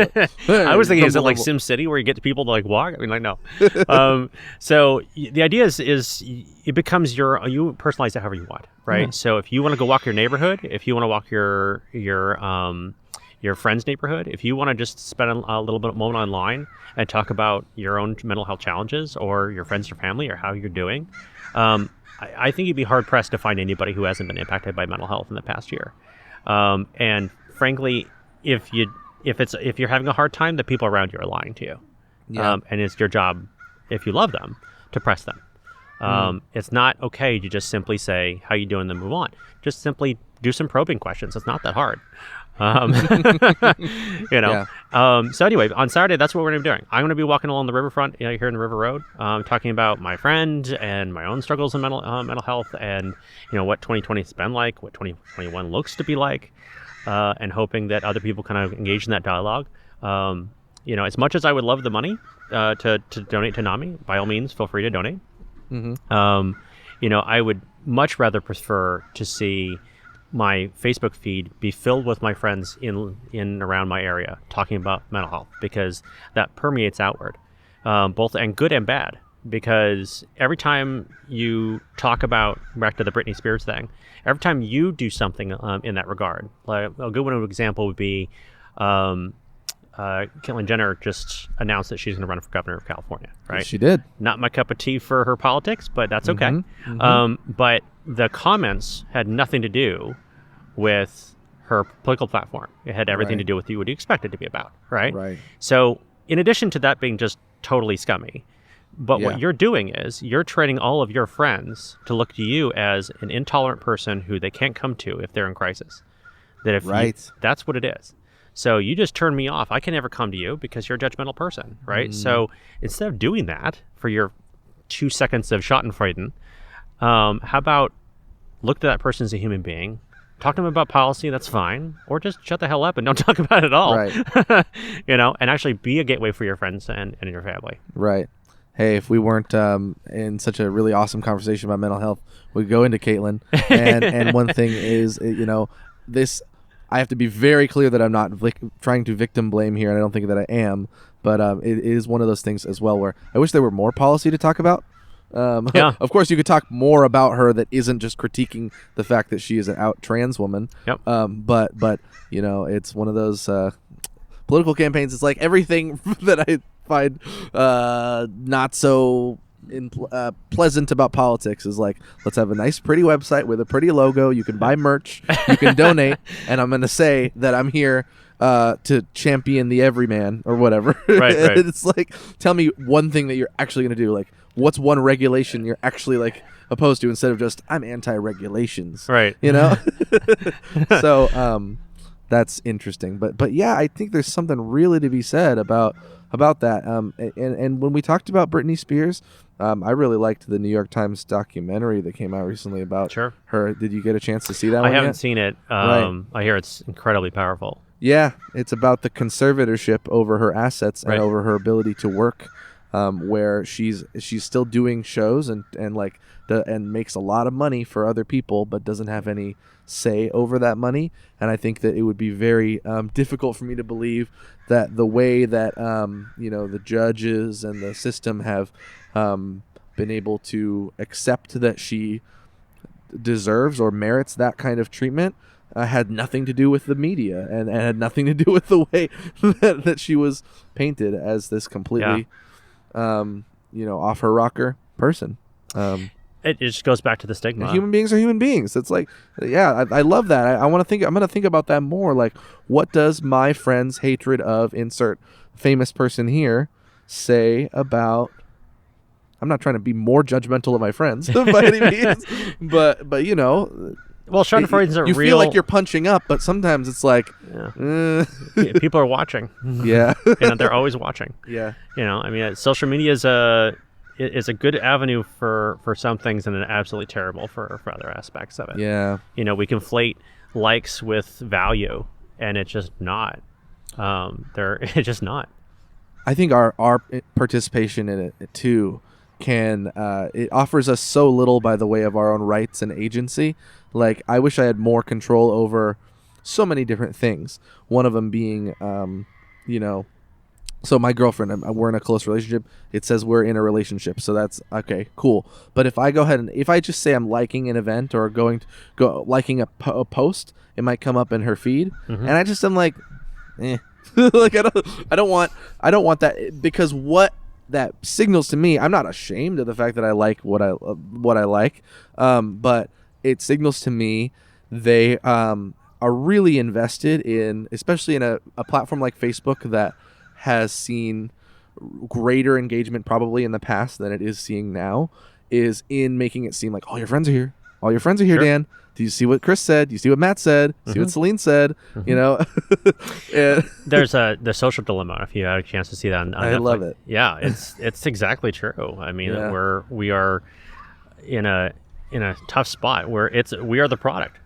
I was thinking, is it like Sim City where you get people to like walk? I mean, like no. So the idea is it becomes you personalize it however you want, right? So if you want to go walk your neighborhood, if you want to walk your friend's neighborhood, if you want to just spend a little bit of moment online and talk about your own mental health challenges or your friends or family or how you're doing, I think you'd be hard pressed to find anybody who hasn't been impacted by mental health in the past year. And frankly, if you're having a hard time, the people around you are lying to you. Yeah. And it's your job, if you love them, to press them. It's not okay to just simply say, how you doing, then move on. Just simply do some probing questions. It's not that hard. So anyway, on Saturday, that's what we're going to be doing. I'm going to be walking along the riverfront here in the River Road, talking about my friend and my own struggles in mental health, and what 2020 has been like, what 2021 looks to be like, and hoping that other people kind of engage in that dialogue. As much as I would love the money to donate to NAMI, by all means, feel free to donate. I would much rather prefer to see my Facebook feed be filled with my friends in and around my area talking about mental health, because that permeates outward, both and good and bad, because every time you talk about, back to the Britney Spears thing, every time you do something in that regard, like a good one example would be Caitlyn Jenner just announced that she's going to run for governor of California, right? She did. Not my cup of tea for her politics, but that's okay. But the comments had nothing to do with her political platform. It had everything to do with what you expect it to be about, right? Right. So in addition to that being just totally scummy, but what you're doing is you're training all of your friends to look to you as an intolerant person who they can't come to if they're in crisis. That if that's what it is. So you just turn me off. I can never come to you because you're a judgmental person, right? So instead of doing that for your 2 seconds of Schadenfreude, how about look to that person as a human being, talk to them about policy, that's fine, or just shut the hell up and don't talk about it at all. Right. And actually be a gateway for your friends and your family. Right. Hey, if we weren't in such a really awesome conversation about mental health, we'd go into Caitlyn. And one thing is, this, I have to be very clear that I'm not trying to victim blame here, and I don't think that I am. But it is one of those things as well where I wish there were more policy to talk about. Of course, you could talk more about her that isn't just critiquing the fact that she is an out trans woman. Yep. But it's one of those political campaigns. It's like everything that I find not so pleasant about politics is like, let's have a nice pretty website with a pretty logo, you can buy merch, you can donate, and I'm going to say that I'm here to champion the everyman or whatever. Right. It's like, tell me one thing that you're actually going to do. Like, what's one regulation you're actually like opposed to, instead of just I'm anti-regulations, right? So that's interesting. But yeah, I think there's something really to be said about that. And when we talked about Britney Spears, I really liked the New York Times documentary that came out recently about her. Did you get a chance to see that one? I haven't seen it. I hear it's incredibly powerful. Yeah, it's about the conservatorship over her assets and over her ability to work, where she's still doing shows and makes a lot of money for other people, but doesn't have any say over that money. And I think that it would be very difficult for me to believe that the way that the judges and the system have been able to accept that she deserves or merits that kind of treatment had nothing to do with the media and had nothing to do with the way that she was painted as this completely off her rocker person. It just goes back to the stigma. Human beings are human beings. It's like, I love that. I'm going to think about that more. Like, what does my friend's hatred of insert famous person here say about, I'm not trying to be more judgmental of my friends by any means, but well, Schadenfreude's you feel like you're punching up, but sometimes it's like people are watching. Yeah. They're always watching. Yeah. Social media is a good avenue for some things and an absolutely terrible for other aspects of it. Yeah. We conflate likes with value, and it's just not. It's just not. I think our participation in it too it offers us so little by the way of our own rights and agency. Like, I wish I had more control over so many different things. One of them being, so my girlfriend, we're in a close relationship. It says we're in a relationship, so that's okay, cool. But if I go ahead and if I just say I'm liking an event or liking a post, it might come up in her feed, and I just am like, like I don't want that, because what that signals to me, I'm not ashamed of the fact that I like what I like, but it signals to me they are really invested in, especially in a platform like Facebook that has seen greater engagement probably in the past than it is seeing now, is in making it seem like all your friends are here. All your friends are here, Dan. Do you see what Chris said? Do you see what Matt said? See what Celine said? There's the social dilemma. If you had a chance to see that on Netflix. I love it. Yeah, it's exactly true. I mean, we are in a tough spot where we are the product.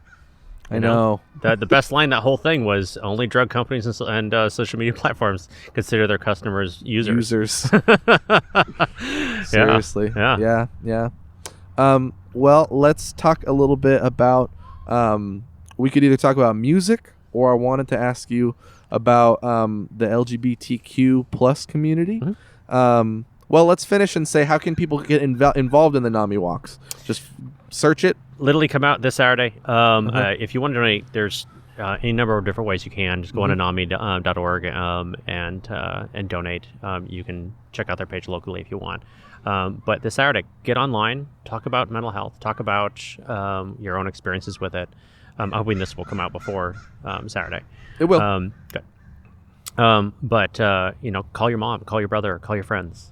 I know. The best line that whole thing was, only drug companies and social media platforms consider their customers users. Seriously. Yeah. Well, let's talk a little bit about, we could either talk about music, or I wanted to ask you about the LGBTQ plus community. Well, let's finish and say, how can people get involved in the NAMI walks? Just search it. Literally come out this Saturday. If you want to donate, there's any number of different ways you can. Just go on to NAMI.org and donate. You can check out their page locally if you want. But this Saturday, get online, talk about mental health, talk about your own experiences with it. I'm hoping this will come out before Saturday. It will. Good. But call your mom, call your brother, call your friends.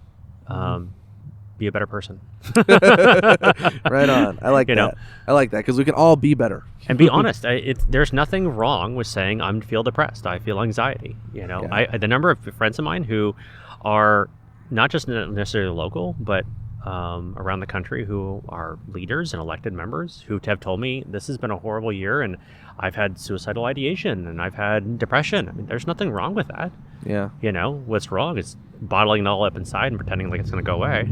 Be a better person. Right on. I like that. I like that because we can all be better. And be honest. There's nothing wrong with saying I feel depressed. I feel anxiety. The number of friends of mine who are not just necessarily local, but around the country, who are leaders and elected members, who have told me this has been a horrible year, and I've had suicidal ideation and I've had depression. I mean, there's nothing wrong with that. Yeah. What's wrong is bottling it all up inside and pretending like it's going to go away.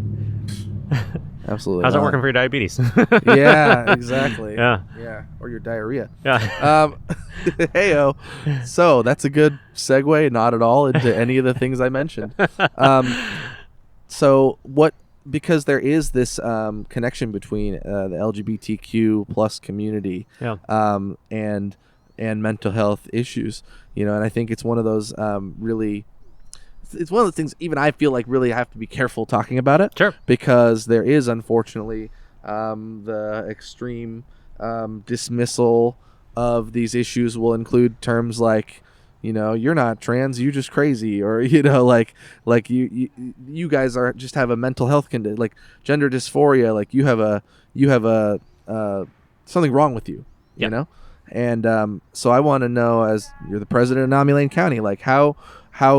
Absolutely. How's that working for your diabetes? Yeah, exactly. Yeah. Or your diarrhea. Yeah. Heyo. So that's a good segue, not at all, into any of the things I mentioned. Because there is this connection between the LGBTQ plus community and mental health issues, and I think it's one of those really. It's one of the things even I feel like really I have to be careful talking about it. Sure. Because there is, unfortunately, the extreme dismissal of these issues will include terms like, you're not trans, you just crazy, or like you guys are just have a mental health condition, like gender dysphoria, like you have a something wrong with you, and so I want to know, as you're the president of NAMI Lane County, like how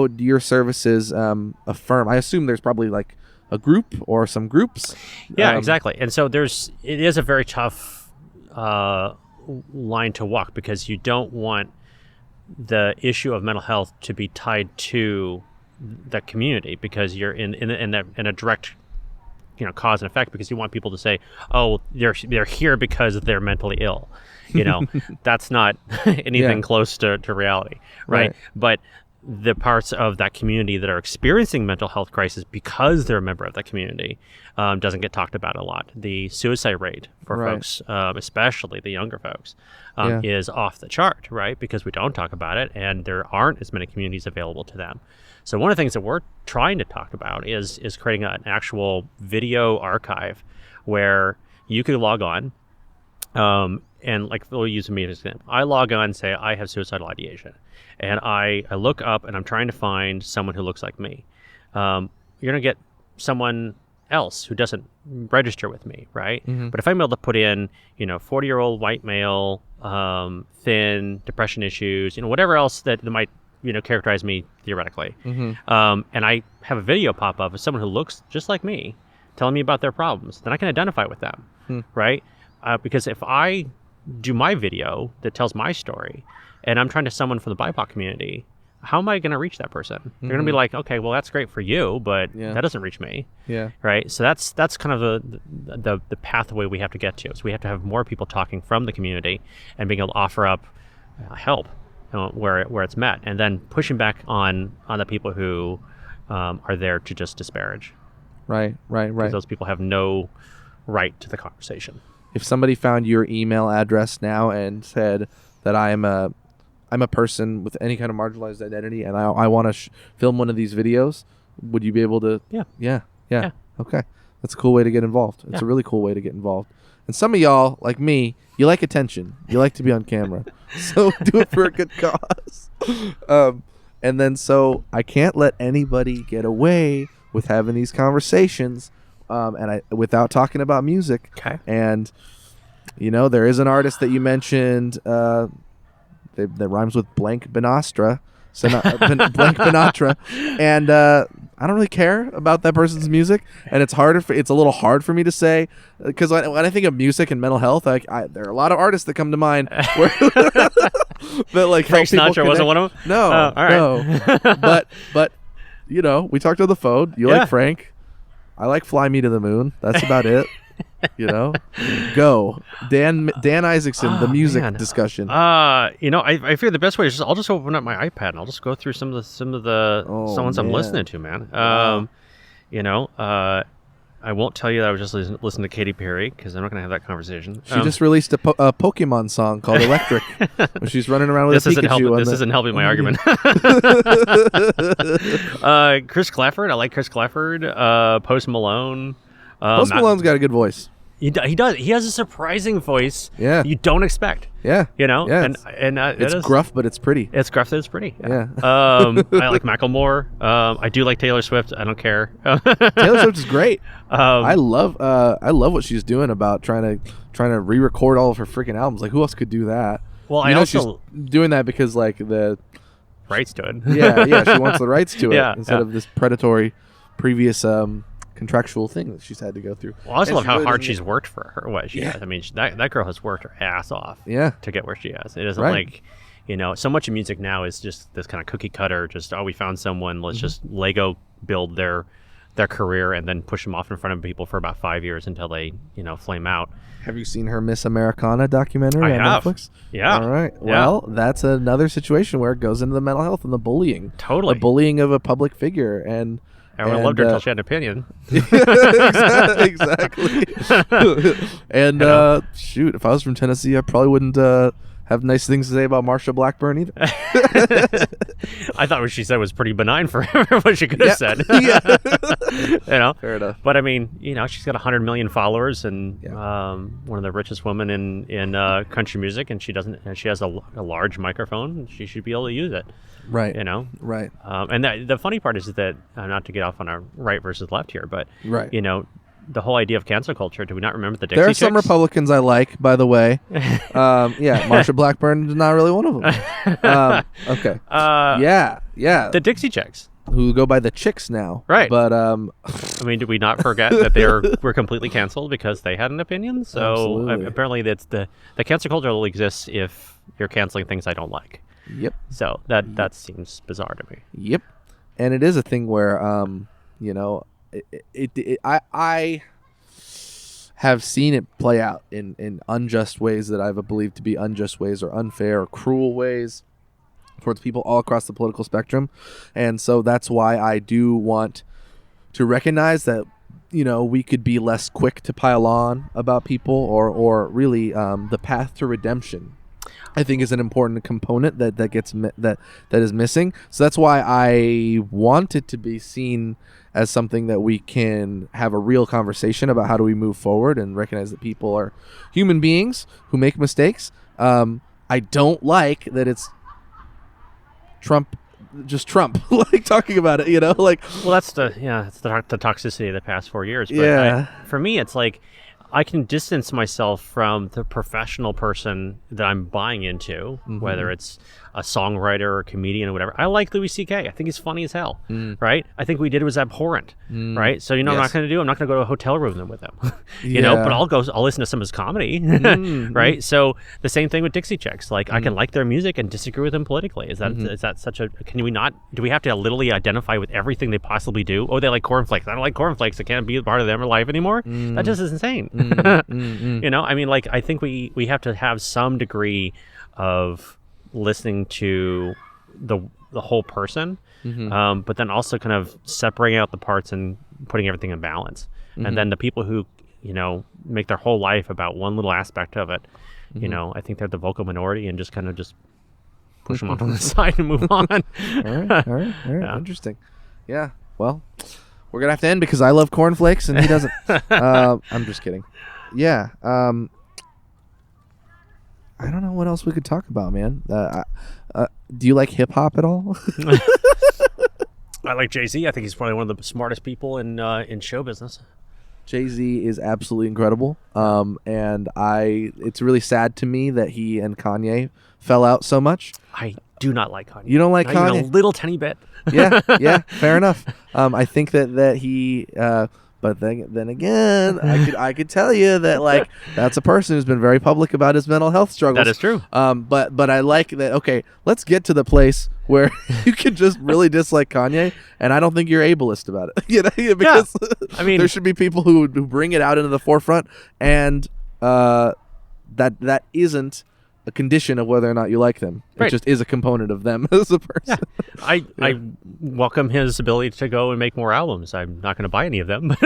do your services affirm? I assume there's probably like a group or some groups. Yeah, exactly. And so it is a very tough line to walk, because you don't want the issue of mental health to be tied to the community, because you're in a direct cause and effect, because you want people to say, oh, they're here because they're mentally ill. That's not anything close to reality, right? But the parts of that community that are experiencing mental health crisis because they're a member of that community doesn't get talked about a lot. The suicide rate for folks, especially the younger folks, is off the chart, right? Because we don't talk about it, and there aren't as many communities available to them. So one of the things that we're trying to talk about is creating an actual video archive where you could log on, and like we'll use me as an example. I log on and say I have suicidal ideation, and I look up and I'm trying to find someone who looks like me. You're gonna get someone else who doesn't register with me, right? Mm-hmm. But if I'm able to put in 40-year-old white male, thin, depression issues, whatever else that might characterize me theoretically, and I have a video pop up of someone who looks just like me telling me about their problems, then I can identify with them, right? Because if I do my video that tells my story and I'm trying to someone from the BIPOC community, how am I going to reach that person? They're going to be like, okay, well, that's great for you, but that doesn't reach me. Yeah. Right. So that's kind of the pathway we have to get to. So we have to have more people talking from the community and being able to offer up help where it's met, and then pushing back on the people who are there to just disparage. Right. Because those people have no right to the conversation. If somebody found your email address now and said that I'm a person with any kind of marginalized identity and I want to film one of these videos, would you be able to? Yeah. Okay. That's a cool way to get involved. It's a really cool way to get involved. And some of y'all, like me, you like attention. You like to be on camera. So do it for a good cause. And then so I can't let anybody get away with having these conversations without talking about music. Okay. And there is an artist that you mentioned that rhymes with blank Benastra, blank Benatra, and I don't really care about that person's music, and it's a little hard for me to say, because when I think of music and mental health, there are a lot of artists that come to mind where that like Frank Sinatra wasn't one of them. No, all right. No, but we talked on the phone. You like Frank. I like Fly Me to the Moon. That's about it. Go Dan Isaacson, the music discussion. I figure the best way is I'll just open up my iPad and I'll just go through some of the songs I'm listening to, man. You know, I won't tell you that I was just listening to Katy Perry because I'm not going to have that conversation. She just released a Pokemon song called Electric. Where she's running around with a Pikachu. This isn't helping my argument. Chris Clafford. I like Chris Clafford. Post Malone. Post Malone's got a good voice. He does. He has a surprising voice. Yeah. You don't expect. Yeah. You know? Yeah, and it's gruff, but it's pretty. It's gruff, but it's pretty. Yeah. I like Macklemore. I do like Taylor Swift. I don't care. Taylor Swift is great. I love what she's doing about trying to re-record all of her freaking albums. Like, who else could do that? Well, she's doing that because like the rights to it. yeah, she wants the rights to it instead yeah. of this predatory previous contractual thing that she's had to go through. Well, I also love how hard she's worked for what she has. I mean, that girl has worked her ass off to get where she has. It isn't like, so much of music now is just this kind of cookie cutter, just, we found someone, let's just Lego build their career and then push them off in front of people for about 5 years until they, flame out. Have you seen her Miss Americana documentary on Netflix? Yeah. All right. Well, that's another situation where it goes into the mental health and the bullying. Totally. The bullying of a public figure. And everyone loved her until she had an opinion. Exactly. And shoot, if I was from Tennessee, I probably wouldn't have nice things to say about Marsha Blackburn either. I thought what she said was pretty benign for what she could have said. Fair enough. But I mean, she's got 100 million followers and one of the richest women in country music, and she has a large microphone. And she should be able to use it. Right. Right. And the funny part is that not to get off on a right versus left here, but the whole idea of cancel culture. Do we not remember the Dixie There are Chicks? some Republicans I like, by the way. Marsha Blackburn is not really one of them. Okay. The Dixie Chicks, who go by the Chicks now. Right. But I mean, did we not forget that they were completely canceled because they had an opinion? So apparently, that's the cancel culture only exists if you're canceling things I don't like. Yep. So that seems bizarre to me. Yep. And it is a thing where I have seen it play out in unjust ways that I've believed to be unjust ways or unfair or cruel ways towards people all across the political spectrum. And so that's why I do want to recognize that, we could be less quick to pile on about people or really the path to redemption, I think, is an important component that is missing. So that's why I want it to be seen as something that we can have a real conversation about how do we move forward and recognize that people are human beings who make mistakes. I don't like that it's Trump like talking about it, like. Well, that's the toxicity of the past 4 years. But for me, it's like, I can distance myself from the professional person that I'm buying into, whether it's a songwriter or a comedian or whatever. I like Louis C.K. I think he's funny as hell, right? I think what he did was abhorrent, right? So, I'm not going to go to a hotel room with him, but I'll listen to some of his comedy, right? So the same thing with Dixie Chicks. Like, I can like their music and disagree with them politically. Is that such a, do we have to literally identify with everything they possibly do? Oh, they like cornflakes. I don't like cornflakes. I can't be a part of their life anymore. That just is insane. I mean, like, I think we have to have some degree of listening to the whole person, but then also kind of separating out the parts and putting everything in balance. And then the people who make their whole life about one little aspect of it, I think they're the vocal minority, and just push them off on the side and move on. All right. Yeah. Interesting. Yeah. Well, we're gonna have to end because I love cornflakes and he doesn't. I'm just kidding. Yeah. I don't know what else we could talk about, man. Do you like hip hop at all? I like Jay-Z. I think he's probably one of the smartest people in show business. Jay-Z is absolutely incredible. And it's really sad to me that he and Kanye fell out so much. I do not like Kanye. You don't like Kanye? Even a little tiny bit. Yeah, fair enough. I think that he but then again, I could tell you that, like, that's a person who's been very public about his mental health struggles. That is true. But I like that. Okay, let's get to the place where you can just really dislike Kanye, and I don't think you're ableist about it. Because I mean, there should be people who bring it out into the forefront, and that isn't a condition of whether or not you like them. Right. It just is a component of them as a person. Yeah. I welcome his ability to go and make more albums. I'm not going to buy any of them,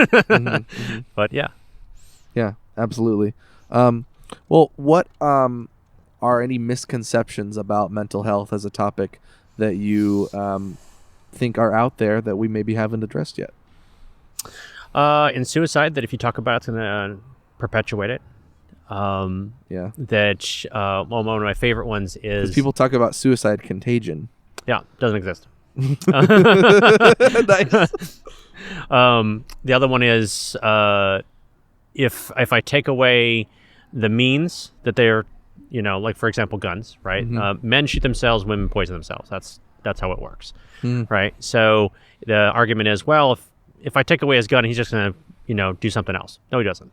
but yeah. Yeah, absolutely. Well, what are any misconceptions about mental health as a topic that you think are out there that we maybe haven't addressed yet? In suicide, that if you talk about it, it's going to perpetuate it. That one of my favorite ones is people talk about suicide contagion. Yeah, doesn't exist. Nice. The other one is if I take away the means that they're, like for example, guns, right? Men shoot themselves, women poison themselves. That's how it works, right? So the argument is, well, if I take away his gun, he's just going to, do something else. No, he doesn't.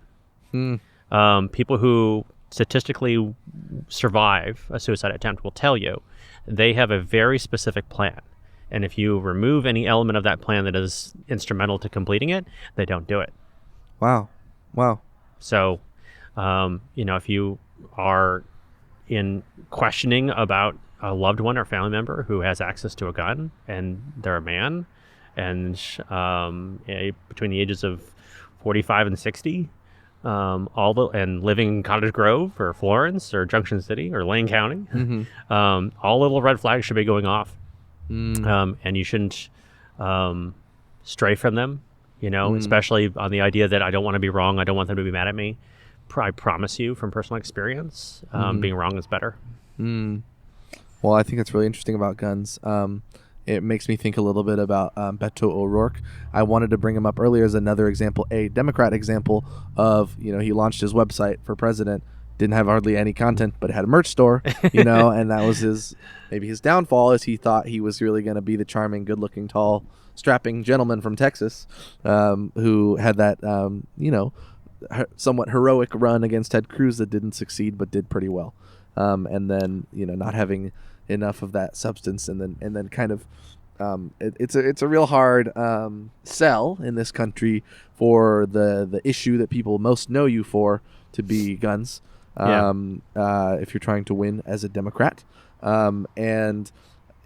People who statistically survive a suicide attempt will tell you they have a very specific plan. And if you remove any element of that plan that is instrumental to completing it, they don't do it. Wow. So, if you are in questioning about a loved one or family member who has access to a gun and they're a man and between the ages of 45 and 60, and living in Cottage Grove or Florence or Junction City or Lane County, all little red flags should be going off. And you shouldn't stray from them, especially on the idea that I don't want to be wrong. I don't want them to be mad at me. I promise you from personal experience, being wrong is better. Well, I think that's really interesting about guns. It makes me think a little bit about Beto O'Rourke. I wanted to bring him up earlier as another example, a Democrat example of, he launched his website for president, didn't have hardly any content, but it had a merch store, and that was his downfall, is he thought he was really going to be the charming, good-looking, tall, strapping gentleman from Texas who had that, somewhat heroic run against Ted Cruz that didn't succeed but did pretty well. And then, not having enough of that substance, and then kind of it's a real hard sell in this country for the issue that people most know you for to be guns. If you're trying to win as a Democrat, and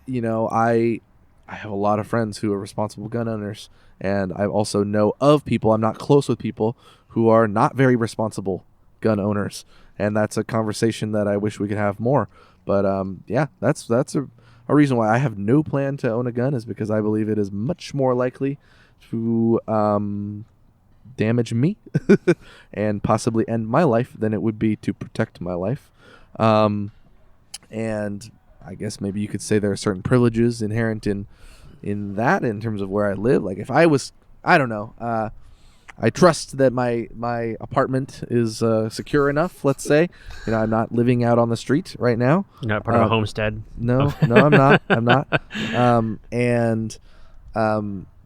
I have a lot of friends who are responsible gun owners, and I also know of people, I'm not close with people, who are not very responsible gun owners, and that's a conversation that I wish we could have more. But that's a reason why I have no plan to own a gun, is because I believe it is much more likely to damage me and possibly end my life than it would be to protect my life. And I guess maybe you could say there are certain privileges inherent in that, in terms of where I live. Like if I was, I don't know, I trust that my apartment is secure enough, let's say. I'm not living out on the street right now. You're not part of a homestead? No, I'm not. I'm not.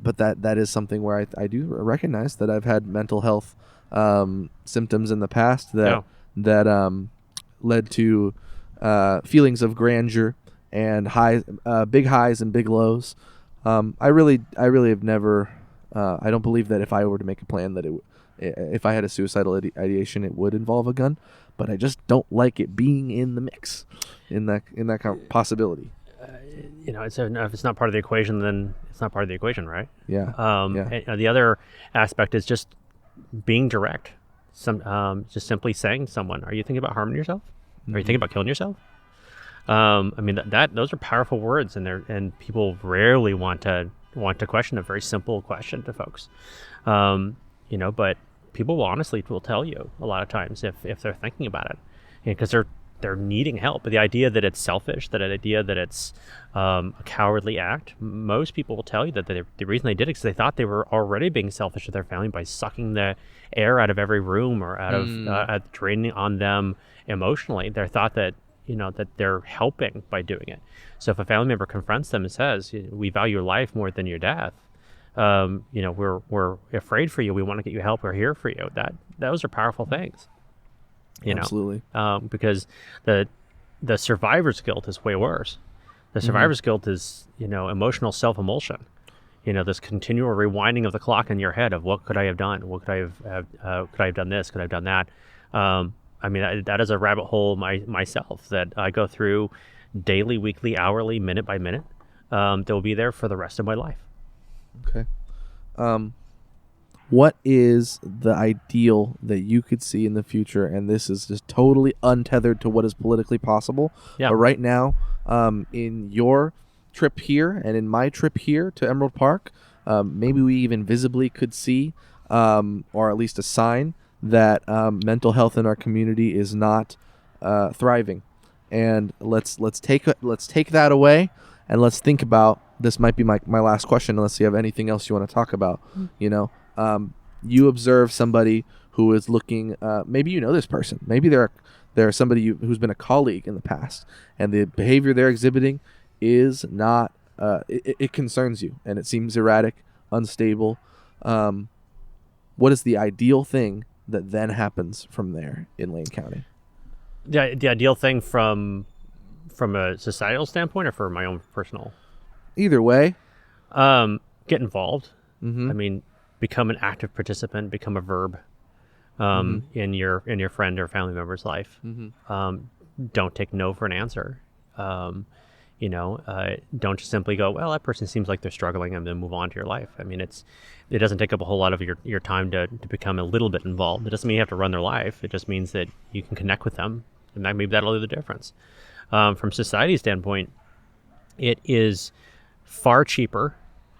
But that is something where I do recognize that I've had mental health symptoms in the past that led to feelings of grandeur and big highs and big lows. I really have never. I don't believe that if I were to make a plan that if I had a suicidal ideation, it would involve a gun. But I just don't like it being in the mix, in that kind of possibility. If it's not part of the equation, then it's not part of the equation, right? Yeah. And the other aspect is just being direct. Just simply saying to someone, "Are you thinking about harming yourself? Are you thinking about killing yourself?" Those are powerful words, and people rarely want to question a very simple question to folks. But people will tell you a lot of times if they're thinking about it, because they're needing help. But the idea that it's selfish, that idea that it's a cowardly act, most people will tell you that the reason they did it is because they thought they were already being selfish to their family by sucking the air out of every room or out of draining on them emotionally. They thought that that they're helping by doing it. So if a family member confronts them and says, "We value your life more than your death. We're afraid for you. We want to get you help. We're here for you." Those are powerful things. Absolutely. Because the survivor's guilt is way worse. The survivor's guilt is, emotional self-emulsion. This continual rewinding of the clock in your head of what could I have done? What could I have could I have done this? Could I have done that? I mean, that is a rabbit hole myself that I go through daily, weekly, hourly, minute by minute. They'll be there for the rest of my life. Okay. What is the ideal that you could see in the future? And this is just totally untethered to what is politically possible. Yeah. But right now, in your trip here and in my trip here to Emerald Park, maybe we even visibly could see, or at least a sign that mental health in our community is not thriving. And let's take that away, and let's think about, this might be my last question, unless you have anything else you want to talk about. You know, you observe somebody who is looking, maybe you know this person, maybe they're somebody who's been a colleague in the past, and the behavior they're exhibiting is not, it concerns you, and it seems erratic, unstable. What is the ideal thing that then happens from there in Lane County? The ideal thing from a societal standpoint, or for my own personal? Either way. Get involved. Mm-hmm. I mean, become an active participant, become a verb in your friend or family member's life. Mm-hmm. Don't take no for an answer. Don't just simply go, well, that person seems like they're struggling, and then move on to your life. I mean, it doesn't take up a whole lot of your time to become a little bit involved. It doesn't mean you have to run their life. It just means that you can connect with them, and maybe that'll do the difference. From society's standpoint, it is far cheaper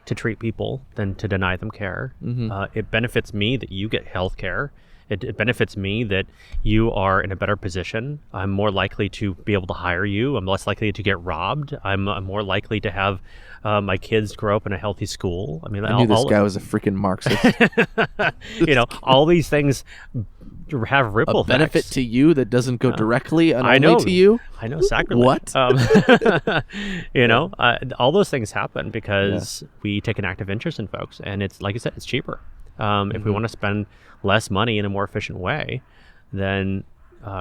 to treat people than to deny them care. Mm-hmm. It benefits me that you get health care. It benefits me that you are in a better position. I'm more likely to be able to hire you. I'm less likely to get robbed. I'm more likely to have my kids grow up in a healthy school. I mean, I knew this guy was a freaking Marxist. All these things have ripple effects. Benefit to you that doesn't go directly and only to you. I know, sacrilege. What? All those things happen because we take an active interest in folks, and it's, like I said, it's cheaper. If we want to spend less money in a more efficient way, then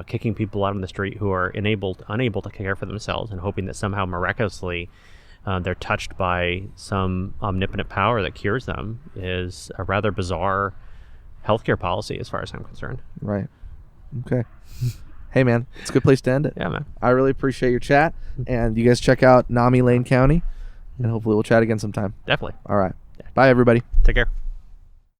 kicking people out on the street who are unable to care for themselves and hoping that somehow miraculously they're touched by some omnipotent power that cures them is a rather bizarre healthcare policy, as far as I'm concerned. Right. Okay. Hey, man, it's a good place to end it. Yeah, man. I really appreciate your chat, and you guys check out NAMI Lane County, and hopefully we'll chat again sometime. Definitely. All right. Bye, everybody. Take care.